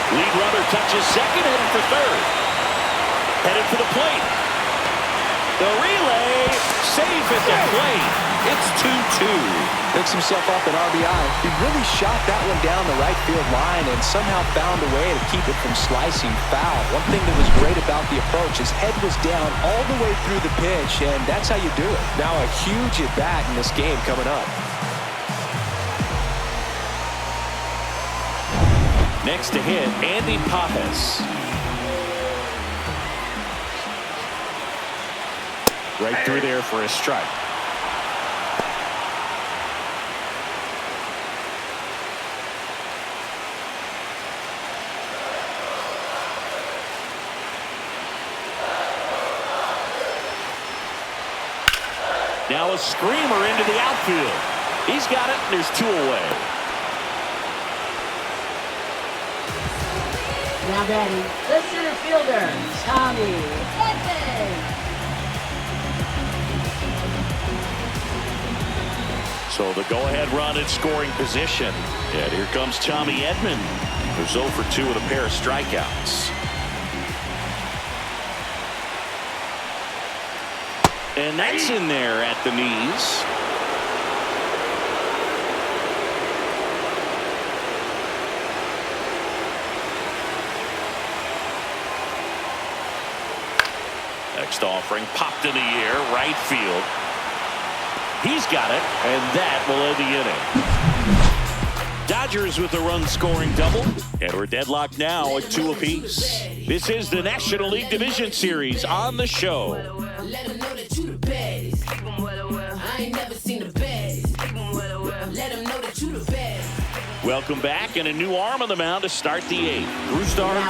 Lead runner touches second, headed for third. Headed for the plate. The relay, safe at the plate. It's 2-2. Picks himself up an RBI. He really shot that one down the right field line and somehow found a way to keep it from slicing foul. One thing that was great about the approach, his head was down all the way through the pitch, and that's how you do it. Now a huge at-bat in this game coming up. Next to hit, Andy Pappas. Right through there for a strike. Now a screamer into the outfield. He's got it, and there's 2 away. Now batting, the center fielder, Tommy Edman. So the go-ahead run in scoring position. And here comes Tommy Edman, who's 0 for 2 with a pair of strikeouts. And that's in there at the knees. Next offering popped in the air, right field. He's got it, and that will end the inning. Dodgers with a run-scoring double, and we're deadlocked now at 2 apiece. This is the National League Division Series on the show. Let them know that you the baddest. I ain't never seen the best. Let them know that you the best. Welcome back, and a new arm on the mound to start the 8th. Cruz Gunnar.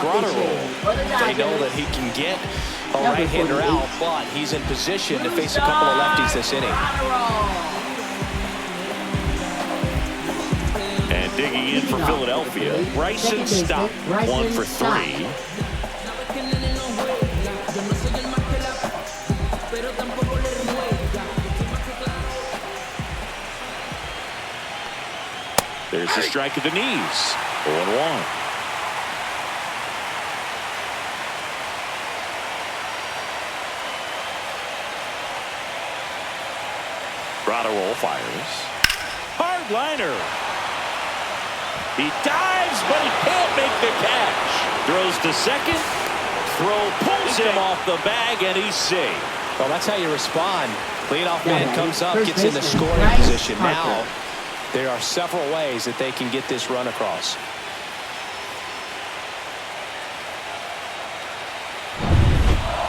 They know that he can get a right-hander out, but he's in position to face a couple of lefties this inning. And digging in for Philadelphia, Bryson Stott, 1 for 3. There's a strike at the knees. 0-1. Roll fires. Hard liner. He dives, but he can't make the catch. Throws to second. Throw pulls him off the bag, and he's safe. Well, that's how you respond. Leadoff man comes up, gets in the scoring position. Now, there are several ways that they can get this run across.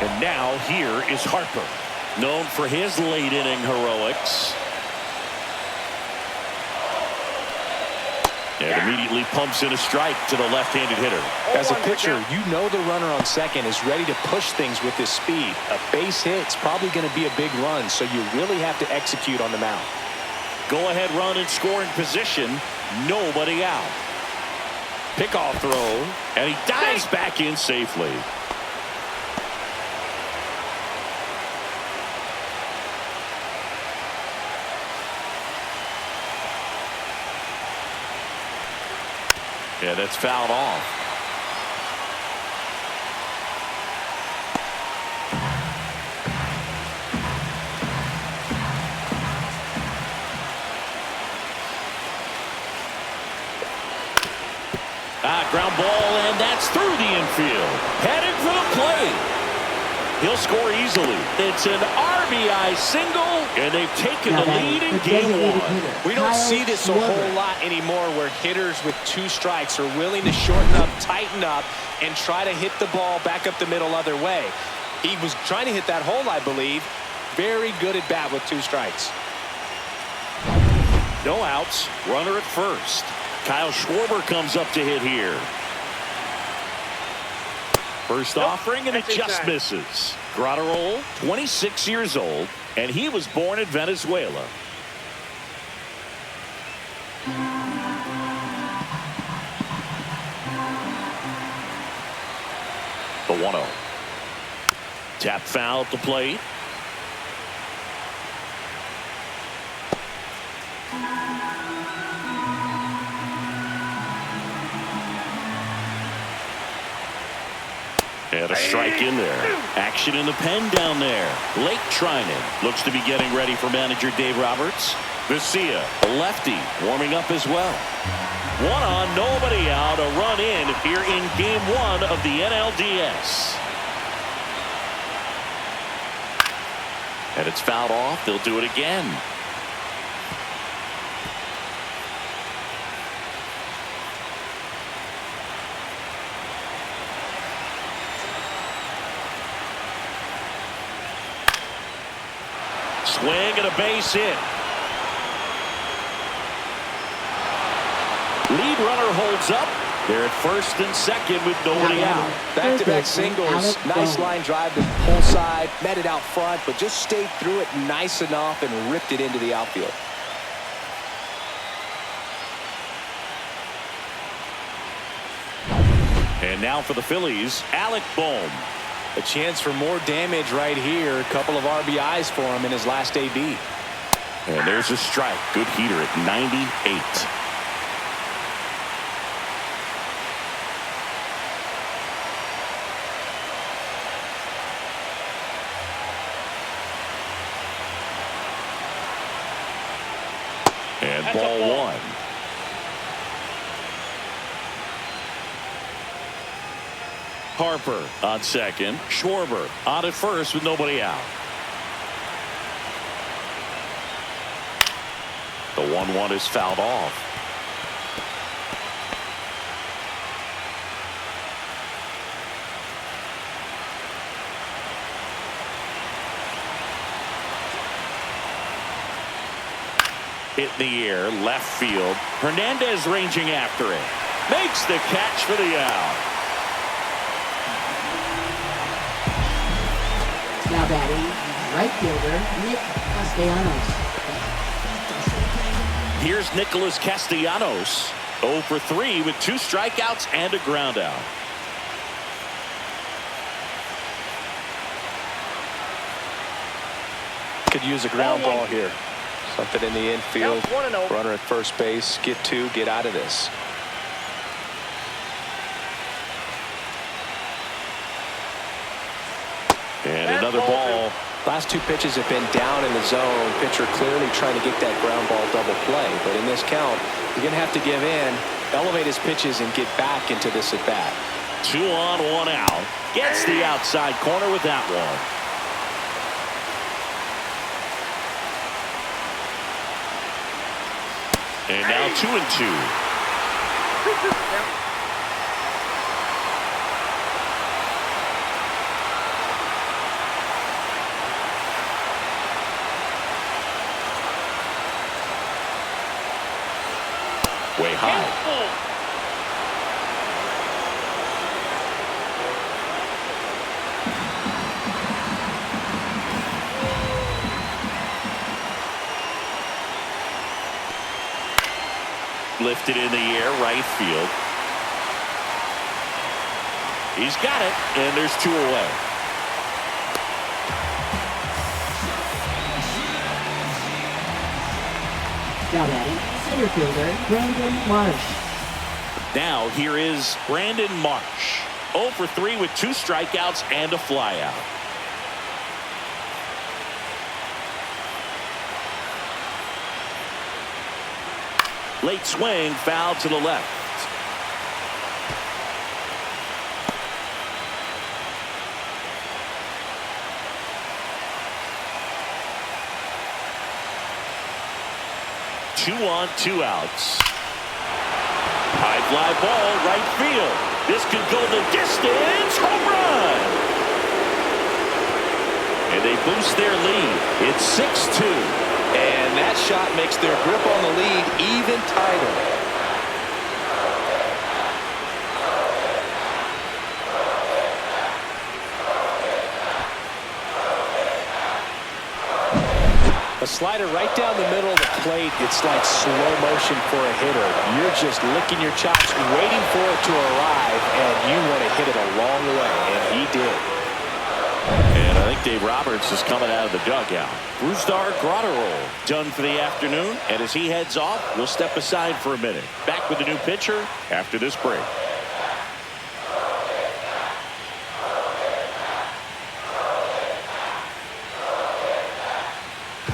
And now here is Harper, known for his late inning heroics. And immediately pumps in a strike to the left-handed hitter. As a pitcher, you know the runner on second is ready to push things with his speed. A base hit's probably going to be a big run, so you really have to execute on the mound. Go-ahead run in scoring position. Nobody out. Pickoff throw, and he dives back in safely. Yeah, that's fouled off. Ground ball, and that's through the infield. Headed for the plate. He'll score easily. It's an RBI single, and they've taken the lead in game 1. We don't see this a whole lot anymore where hitters with 2 strikes are willing to shorten up, tighten up, and try to hit the ball back up the middle other way. He was trying to hit that hole, I believe. Very good at bat with 2 strikes. No outs. Runner at first. Kyle Schwarber comes up to hit here. First offering, and it just misses. Grotterol, 26 years old, and he was born in Venezuela. The 1-0. Tap foul at the plate. And a strike in there. Action in the pen down there. Lake Trinan looks to be getting ready for manager Dave Roberts. Garcia, the lefty, warming up as well. 1 on, nobody out. A run in here in game 1 of the NLDS. And it's fouled off. They'll do it again. Swing and a base hit. Lead runner holds up. They're at first and second with nobody out. Back-to-back singles. Nice line drive to pull side. Met it out front, but just stayed through it nice enough and ripped it into the outfield. And now for the Phillies, Alec Bohm. A chance for more damage right here. A couple of RBIs for him in his last AB. And there's a strike. Good heater at 98. And That's ball a ball. 1. Harper on second. Schwarber on at first with nobody out. The 1-1 is fouled off. Hit in the air, left field. Hernandez ranging after it. Makes the catch for the out. Now batting, right fielder, Nick Castellanos. Here's Nicholas Castellanos. 0 for 3 with 2 strikeouts and a ground out. Could use a ground ball here. Something in the infield. Counts 1-0. Runner at first base. Get 2. Get out of this. And another ball. Last 2 pitches have been down in the zone. Pitcher clearly trying to get that ground ball double play. But in this count, you're going to have to give in, elevate his pitches, and get back into this at bat. 2 on, 1 out. Gets the outside corner with that one. And now 2-2. Way high. Lifted in the air, right field. He's got it, and there's 2 away. Now batting, center fielder, Brandon Marsh. Now here is Brandon Marsh. 0 for 3 with 2 strikeouts and a flyout. Late swing, foul to the left. Two on, 2 outs. High fly ball, right field. This could go the distance. Home run! And they boost their lead. It's 6-2. And that shot makes their grip on the lead even tighter. A slider right down the middle of the plate. It's like slow motion for a hitter. You're just licking your chops, waiting for it to arrive, and you want to hit it a long way, and he did. And I think Dave Roberts is coming out of the dugout. Brusdar Grotterol done for the afternoon. And as he heads off, we'll step aside for a minute. Back with the new pitcher after this break.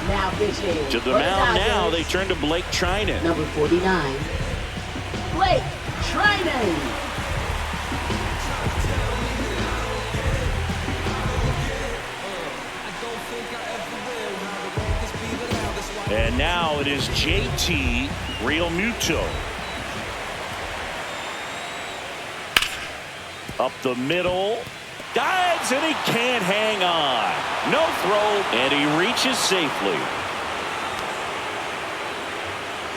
Now pitching. To the For mound now, Dodgers, they turn to Blake Trinan. number 49, Blake Trinan. And now it is JT Realmuto. Up the middle. Dives, and he can't hang on. No throw, and he reaches safely.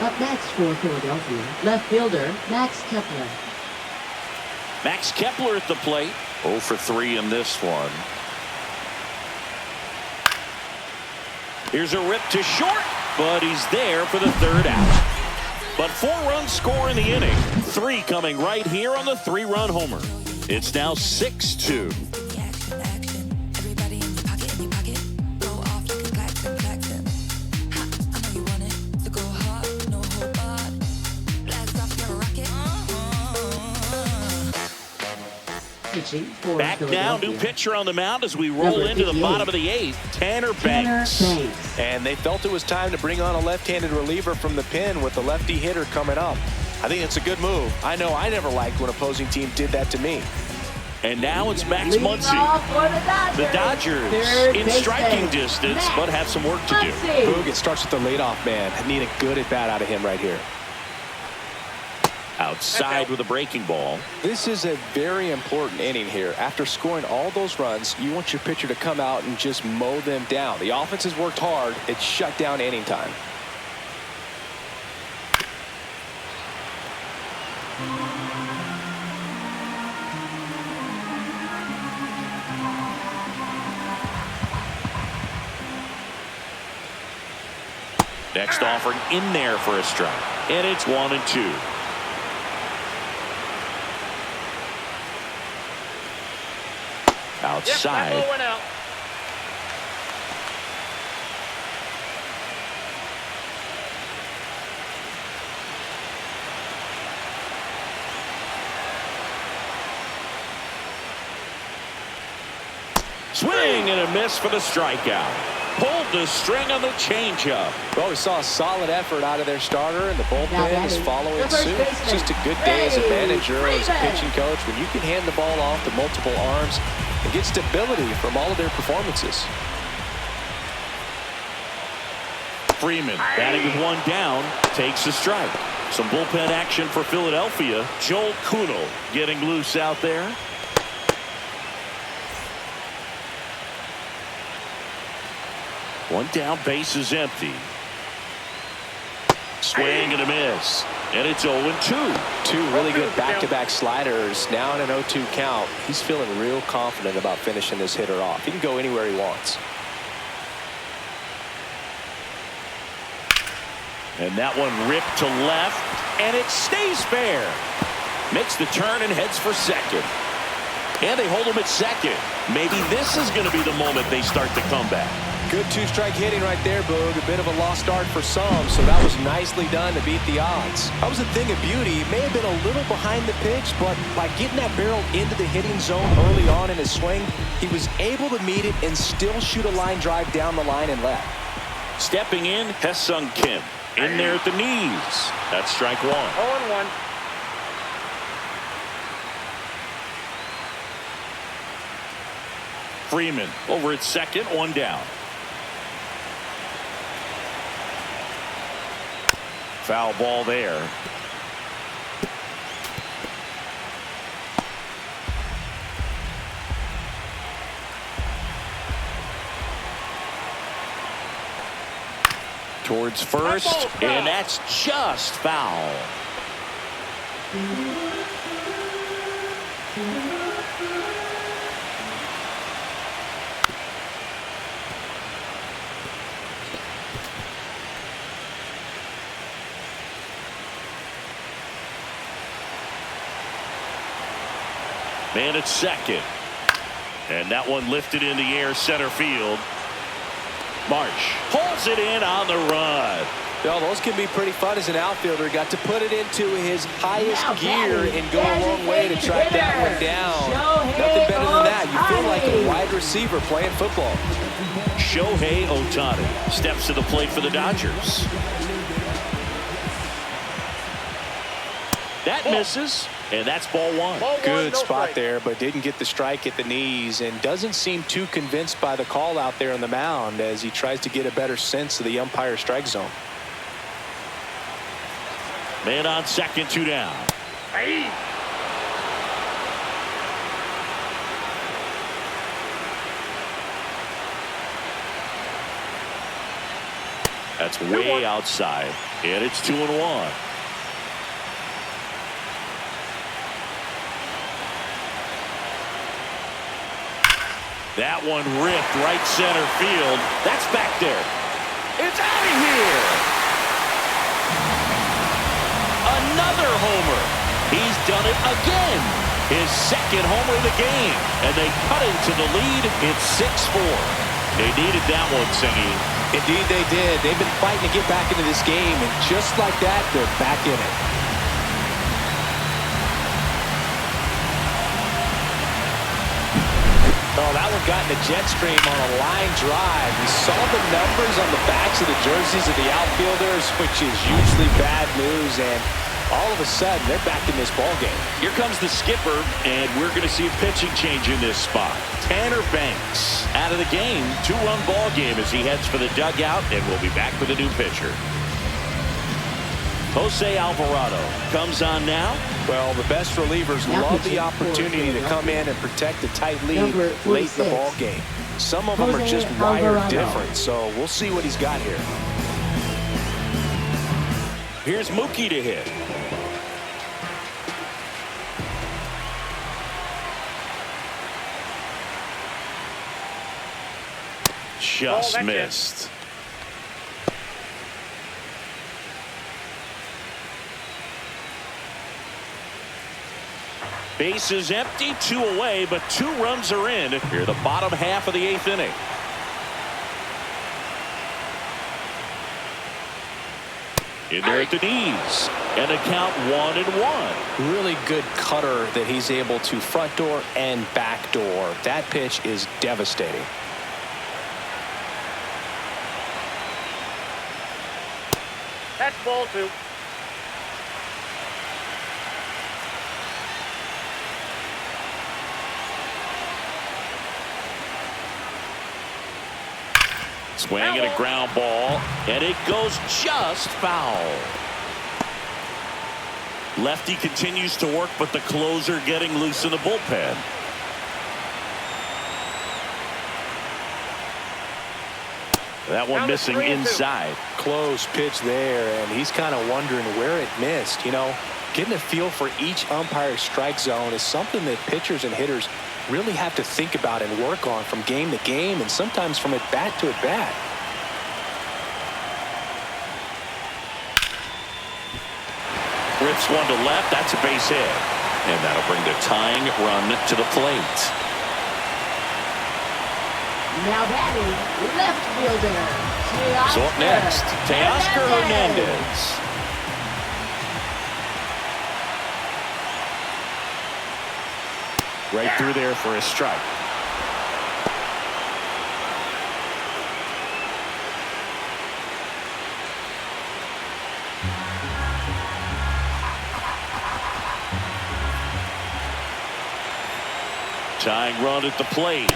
Up next for Philadelphia, left fielder Max Kepler. Max Kepler at the plate. 0 for 3 in this one. Here's a rip to short, but he's there for the third out. But 4-run score in the inning. 3 coming right here on the 3-run homer. It's now 6-2. Back now, new pitcher on the mound as we roll into the bottom of the 8th, Tanner Banks. And they felt it was time to bring on a left-handed reliever from the pen with the lefty hitter coming up. I think it's a good move. I know I never liked when opposing team did that to me. And now it's Max Muncy. The Dodgers in striking distance, but have some work to do. Boog, it starts with the leadoff man. I need a good at-bat out of him right here. Outside with a breaking ball. This is a very important inning here. After scoring all those runs, you want your pitcher to come out and just mow them down. The offense has worked hard. It's shut down inning time. Next offering in there for a strike. And it's 1-2. Outside. Yep, that ball went out. Swing and a miss for the strikeout. Pulled the string on the changeup. Well, we saw a solid effort out of their starter, and the bullpen is following suit. It's just a good day as a manager or as a pitching coach when you can hand the ball off to multiple arms and get stability from all of their performances. Freeman batting with 1 down, takes a strike. Some bullpen action for Philadelphia. Joel Kuno getting loose out there. One down, base is empty. Swing and a miss. And it's 0-2. 2 really good back-to-back sliders. Now in an 0-2 count. He's feeling real confident about finishing this hitter off. He can go anywhere he wants. And that one ripped to left. And it stays fair. Makes the turn and heads for second. And they hold him at second. Maybe this is going to be the moment they start the comeback. Good 2-strike hitting right there, Boog. A bit of a lost start for some, so that was nicely done to beat the odds. That was a thing of beauty. May have been a little behind the pitch, but by getting that barrel into the hitting zone early on in his swing, he was able to meet it and still shoot a line drive down the line and left. Stepping in, Hesung Kim. In there at the knees. That's strike 1. 0-1. Freeman over at second, 1 down. Foul ball there. Towards first, and that's just foul. Man at second. And that one lifted in the air center field. Marsh pulls it in on the run. Well, those can be pretty fun as an outfielder. Got to put it into his highest gear and go a long way to track that one down. Nothing better than that. You feel like a wide receiver playing football. Shohei Ohtani steps to the plate for the Dodgers. That misses, and that's ball one. Good spot there, but didn't get the strike at the knees and doesn't seem too convinced by the call out there on the mound as he tries to get a better sense of the umpire strike zone. Man on second, 2 down. Hey. That's way outside, and it's 2-1. That one ripped right center field. That's back there. It's out of here. Another homer. He's done it again. His second homer of the game. And they cut into the lead. It's 6-4. They needed that one, Singy. Indeed they did. They've been fighting to get back into this game, and just like that, they're back in it. Oh, that one got in the jet stream on a line drive. We saw the numbers on the backs of the jerseys of the outfielders, which is usually bad news, and all of a sudden, they're back in this ball game. Here comes the skipper, and we're going to see a pitching change in this spot. Tanner Banks out of the game. 2-run ball game as he heads for the dugout, and we'll be back with a new pitcher. Jose Alvarado comes on now. Well, the best relievers love the opportunity to come in and protect a tight lead late in the ball game. Some of them are just wired different, so we'll see what he's got here. Here's Mookie to hit. Just missed. Base is empty, 2 away, but 2 runs are in here the bottom half of the 8th inning. In there at the knees, and a count 1-1. Really good cutter that he's able to front door and back door. That pitch is devastating. That's ball 2. Swinging a ground ball, and it goes just foul. Lefty continues to work, but the closer getting loose in the bullpen. That one missing inside. Close pitch there, and he's kind of wondering where it missed. You know, getting a feel for each umpire's strike zone is something that pitchers and hitters really have to think about and work on from game to game, and sometimes from at bat to at bat. Rips one to left. That's a base hit, and that'll bring the tying run to the plate. Now batting, left fielder. So up next, Teoscar Hernandez. Right through there for a strike. Tying run at the plate.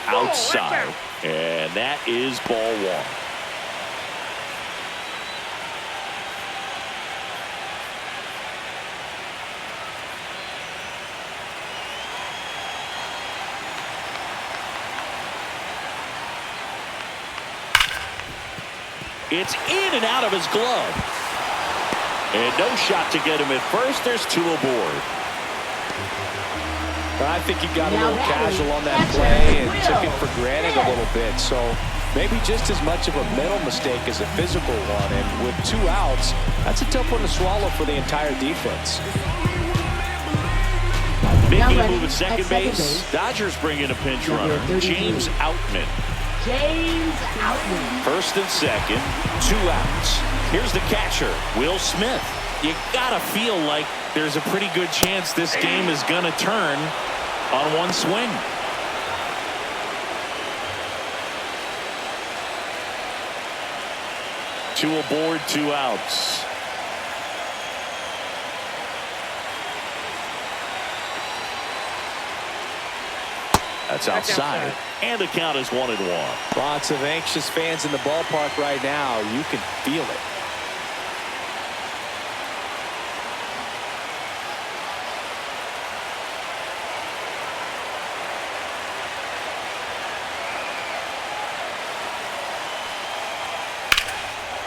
Outside. And that is ball 1. It's in and out of his glove. And no shot to get him at first. There's 2 aboard. I think he got a little casual on that play and took it for granted a little bit. So maybe just as much of a mental mistake as a physical one. And with 2 outs, that's a tough one to swallow for the entire defense. Making a move at second base. Dodgers bring in a pinch runner, James Outman. First and second, 2 outs. Here's the catcher, Will Smith. You gotta feel like there's a pretty good chance this game is gonna turn on one swing. Two aboard, 2 outs. That's outside. And the count is 1-1. Lots of anxious fans in the ballpark right now. You can feel it.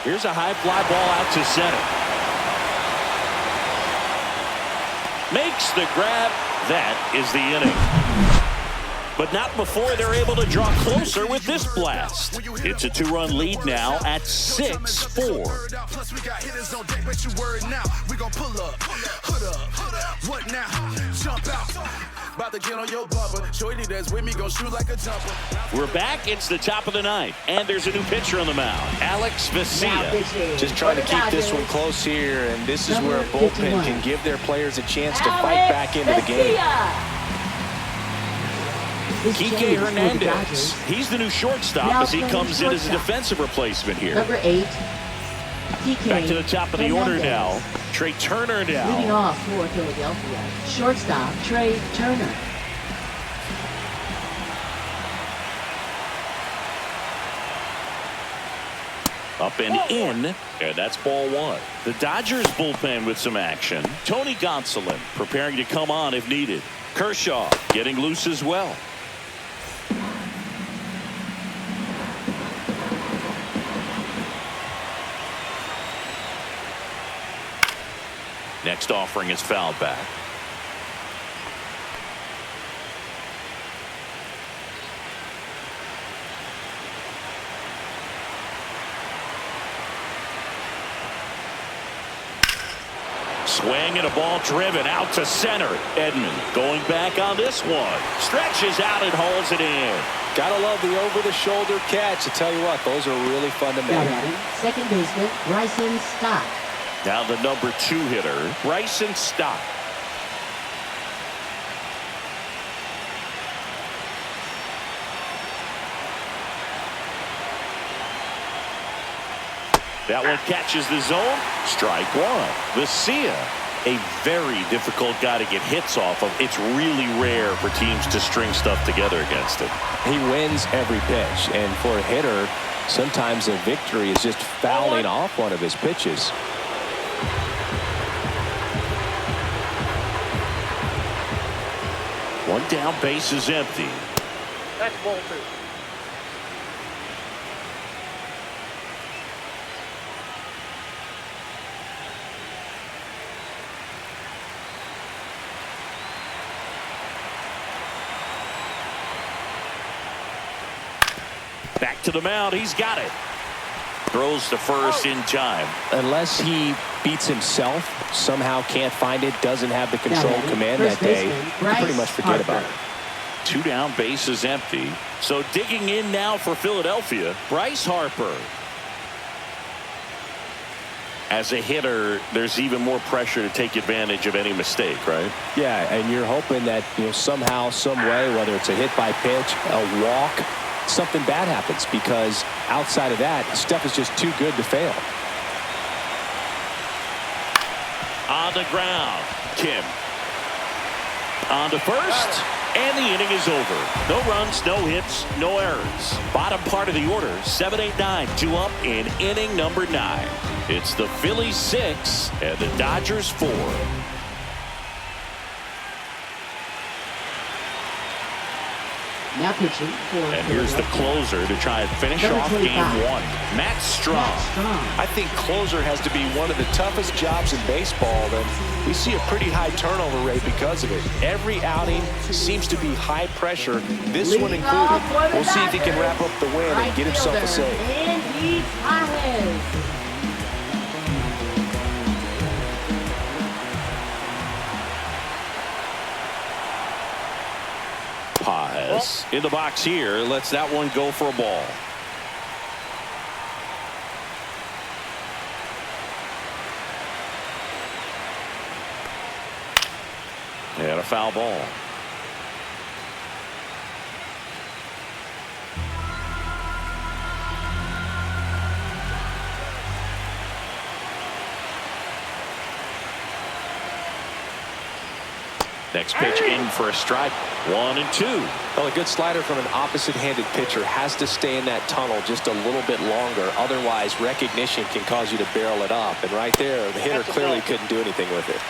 Here's a high fly ball out to center. Makes the grab. That is the inning. But not before they're able to draw closer with this blast. It's a 2-run lead now at 6-4. Plus we got hitters on deck, bet you word now. We gon' pull up, hood up, what now? Jump out. About to get on your bumper. Shorty that's with me gon' shoot like a jumper. We're back. It's the top of the ninth. And there's a new pitcher on the mound. Alex Vesia. Just trying to keep this one close here. And this is where a bullpen can give their players a chance to fight back into the game. Kike Hernandez. He's the new shortstop as he comes in as a defensive replacement here. Number 8. Back to the top of the order now. Trey Turner now. Leading off for Philadelphia. Shortstop, Trey Turner. Up and in, and that's ball 1. The Dodgers bullpen with some action. Tony Gonsolin preparing to come on if needed. Kershaw getting loose as well. Next offering is fouled back. Swing and a ball driven out to center. Edman going back on this one. Stretches out and hauls it in. Gotta love the over-the-shoulder catch. I tell you what, those are really fun to make. Second baseman, Bryson Stott. Now the number 2 hitter, Bryson Stott. That one catches the zone. Strike 1. Vesia, a very difficult guy to get hits off of. It's really rare for teams to string stuff together against him. He wins every pitch, and for a hitter, sometimes a victory is just fouling off one of his pitches. One down, base is empty. That's ball 2. Back to the mound. He's got it. Throws to first in time. Unless he beats himself, somehow can't find it, doesn't have the control command that day, you pretty much forget about it. 2 down, base is empty. So digging in now for Philadelphia, Bryce Harper. As a hitter, there's even more pressure to take advantage of any mistake, right? Yeah, and you're hoping that, somehow, some way, whether it's a hit by pitch, a walk, something bad happens, because outside of that, stuff is just too good to fail. On the ground, Kim. On to first, and the inning is over. No runs, no hits, no errors. Bottom part of the order, 7-8-9, 2 up in inning number 9. It's the Phillies 6 and the Dodgers 4. Now pitching for And here's the closer to try and finish off game 1. Matt Strong. I think closer has to be one of the toughest jobs in baseball, and we see a pretty high turnover rate because of it. Every outing seems to be high pressure, this one included. We'll see if he can wrap up the win and get himself a save. Andy Paez. Paez in the box here. Lets that one go for a ball. And a foul ball. Next pitch in for a strike. 1-2. Well, a good slider from an opposite-handed pitcher has to stay in that tunnel just a little bit longer. Otherwise, recognition can cause you to barrel it up. And right there, the hitter clearly couldn't do anything with it.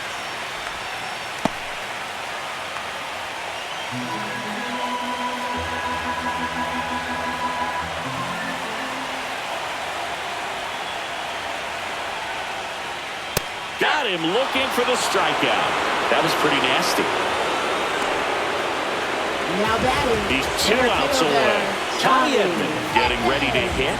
Got him looking for the strikeout. That was pretty nasty. Now batting. He's 2 outs away. Tommy Edman getting ready to hit.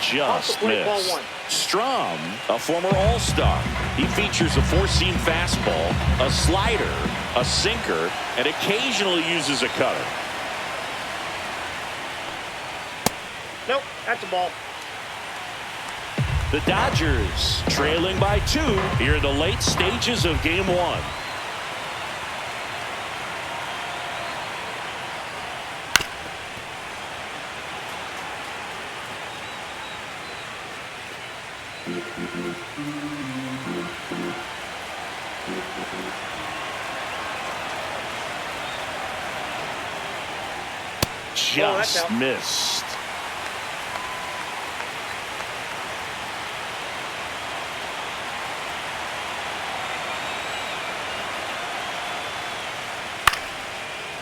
Just missed. Strom, a former All-Star. He features a 4-seam fastball, a slider, a sinker, and occasionally uses a cutter. Nope, that's a ball. The Dodgers trailing by 2 here in the late stages of Game 1. Just missed.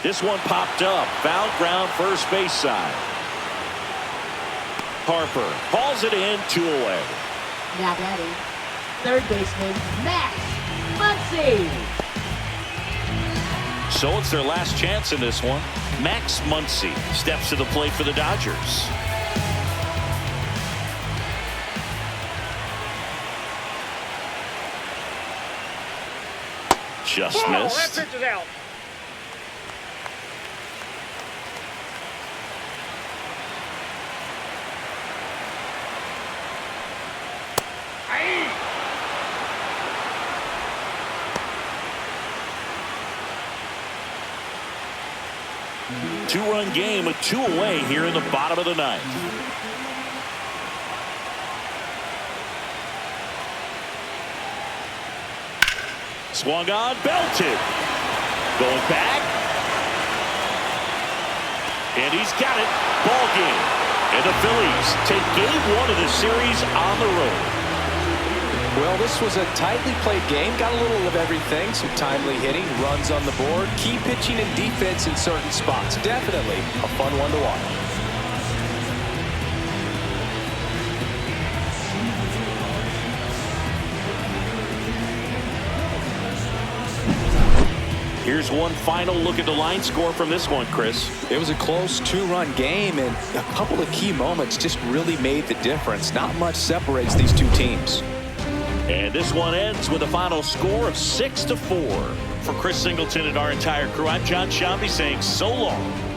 This one popped up. Foul ground, first base side. Harper hauls it in, 2 away. Now batting. Third baseman, Max Muncy. So it's their last chance in this one. Max Muncy steps to the plate for the Dodgers. Just missed. That pitch is out. Two-run game with 2 away here in the bottom of the 9th. Swung on, belted. Going back. And he's got it. Ball game. And the Phillies take Game 1 of the series on the road. Well, this was a tightly played game. Got a little of everything. Some timely hitting, runs on the board, key pitching and defense in certain spots. Definitely a fun one to watch. Here's one final look at the line score from this one, Chris. It was a close 2-run game, and a couple of key moments just really made the difference. Not much separates these two teams. And this one ends with a final score of 6-4. For Chris Singleton and our entire crew, I'm John Shambi saying so long.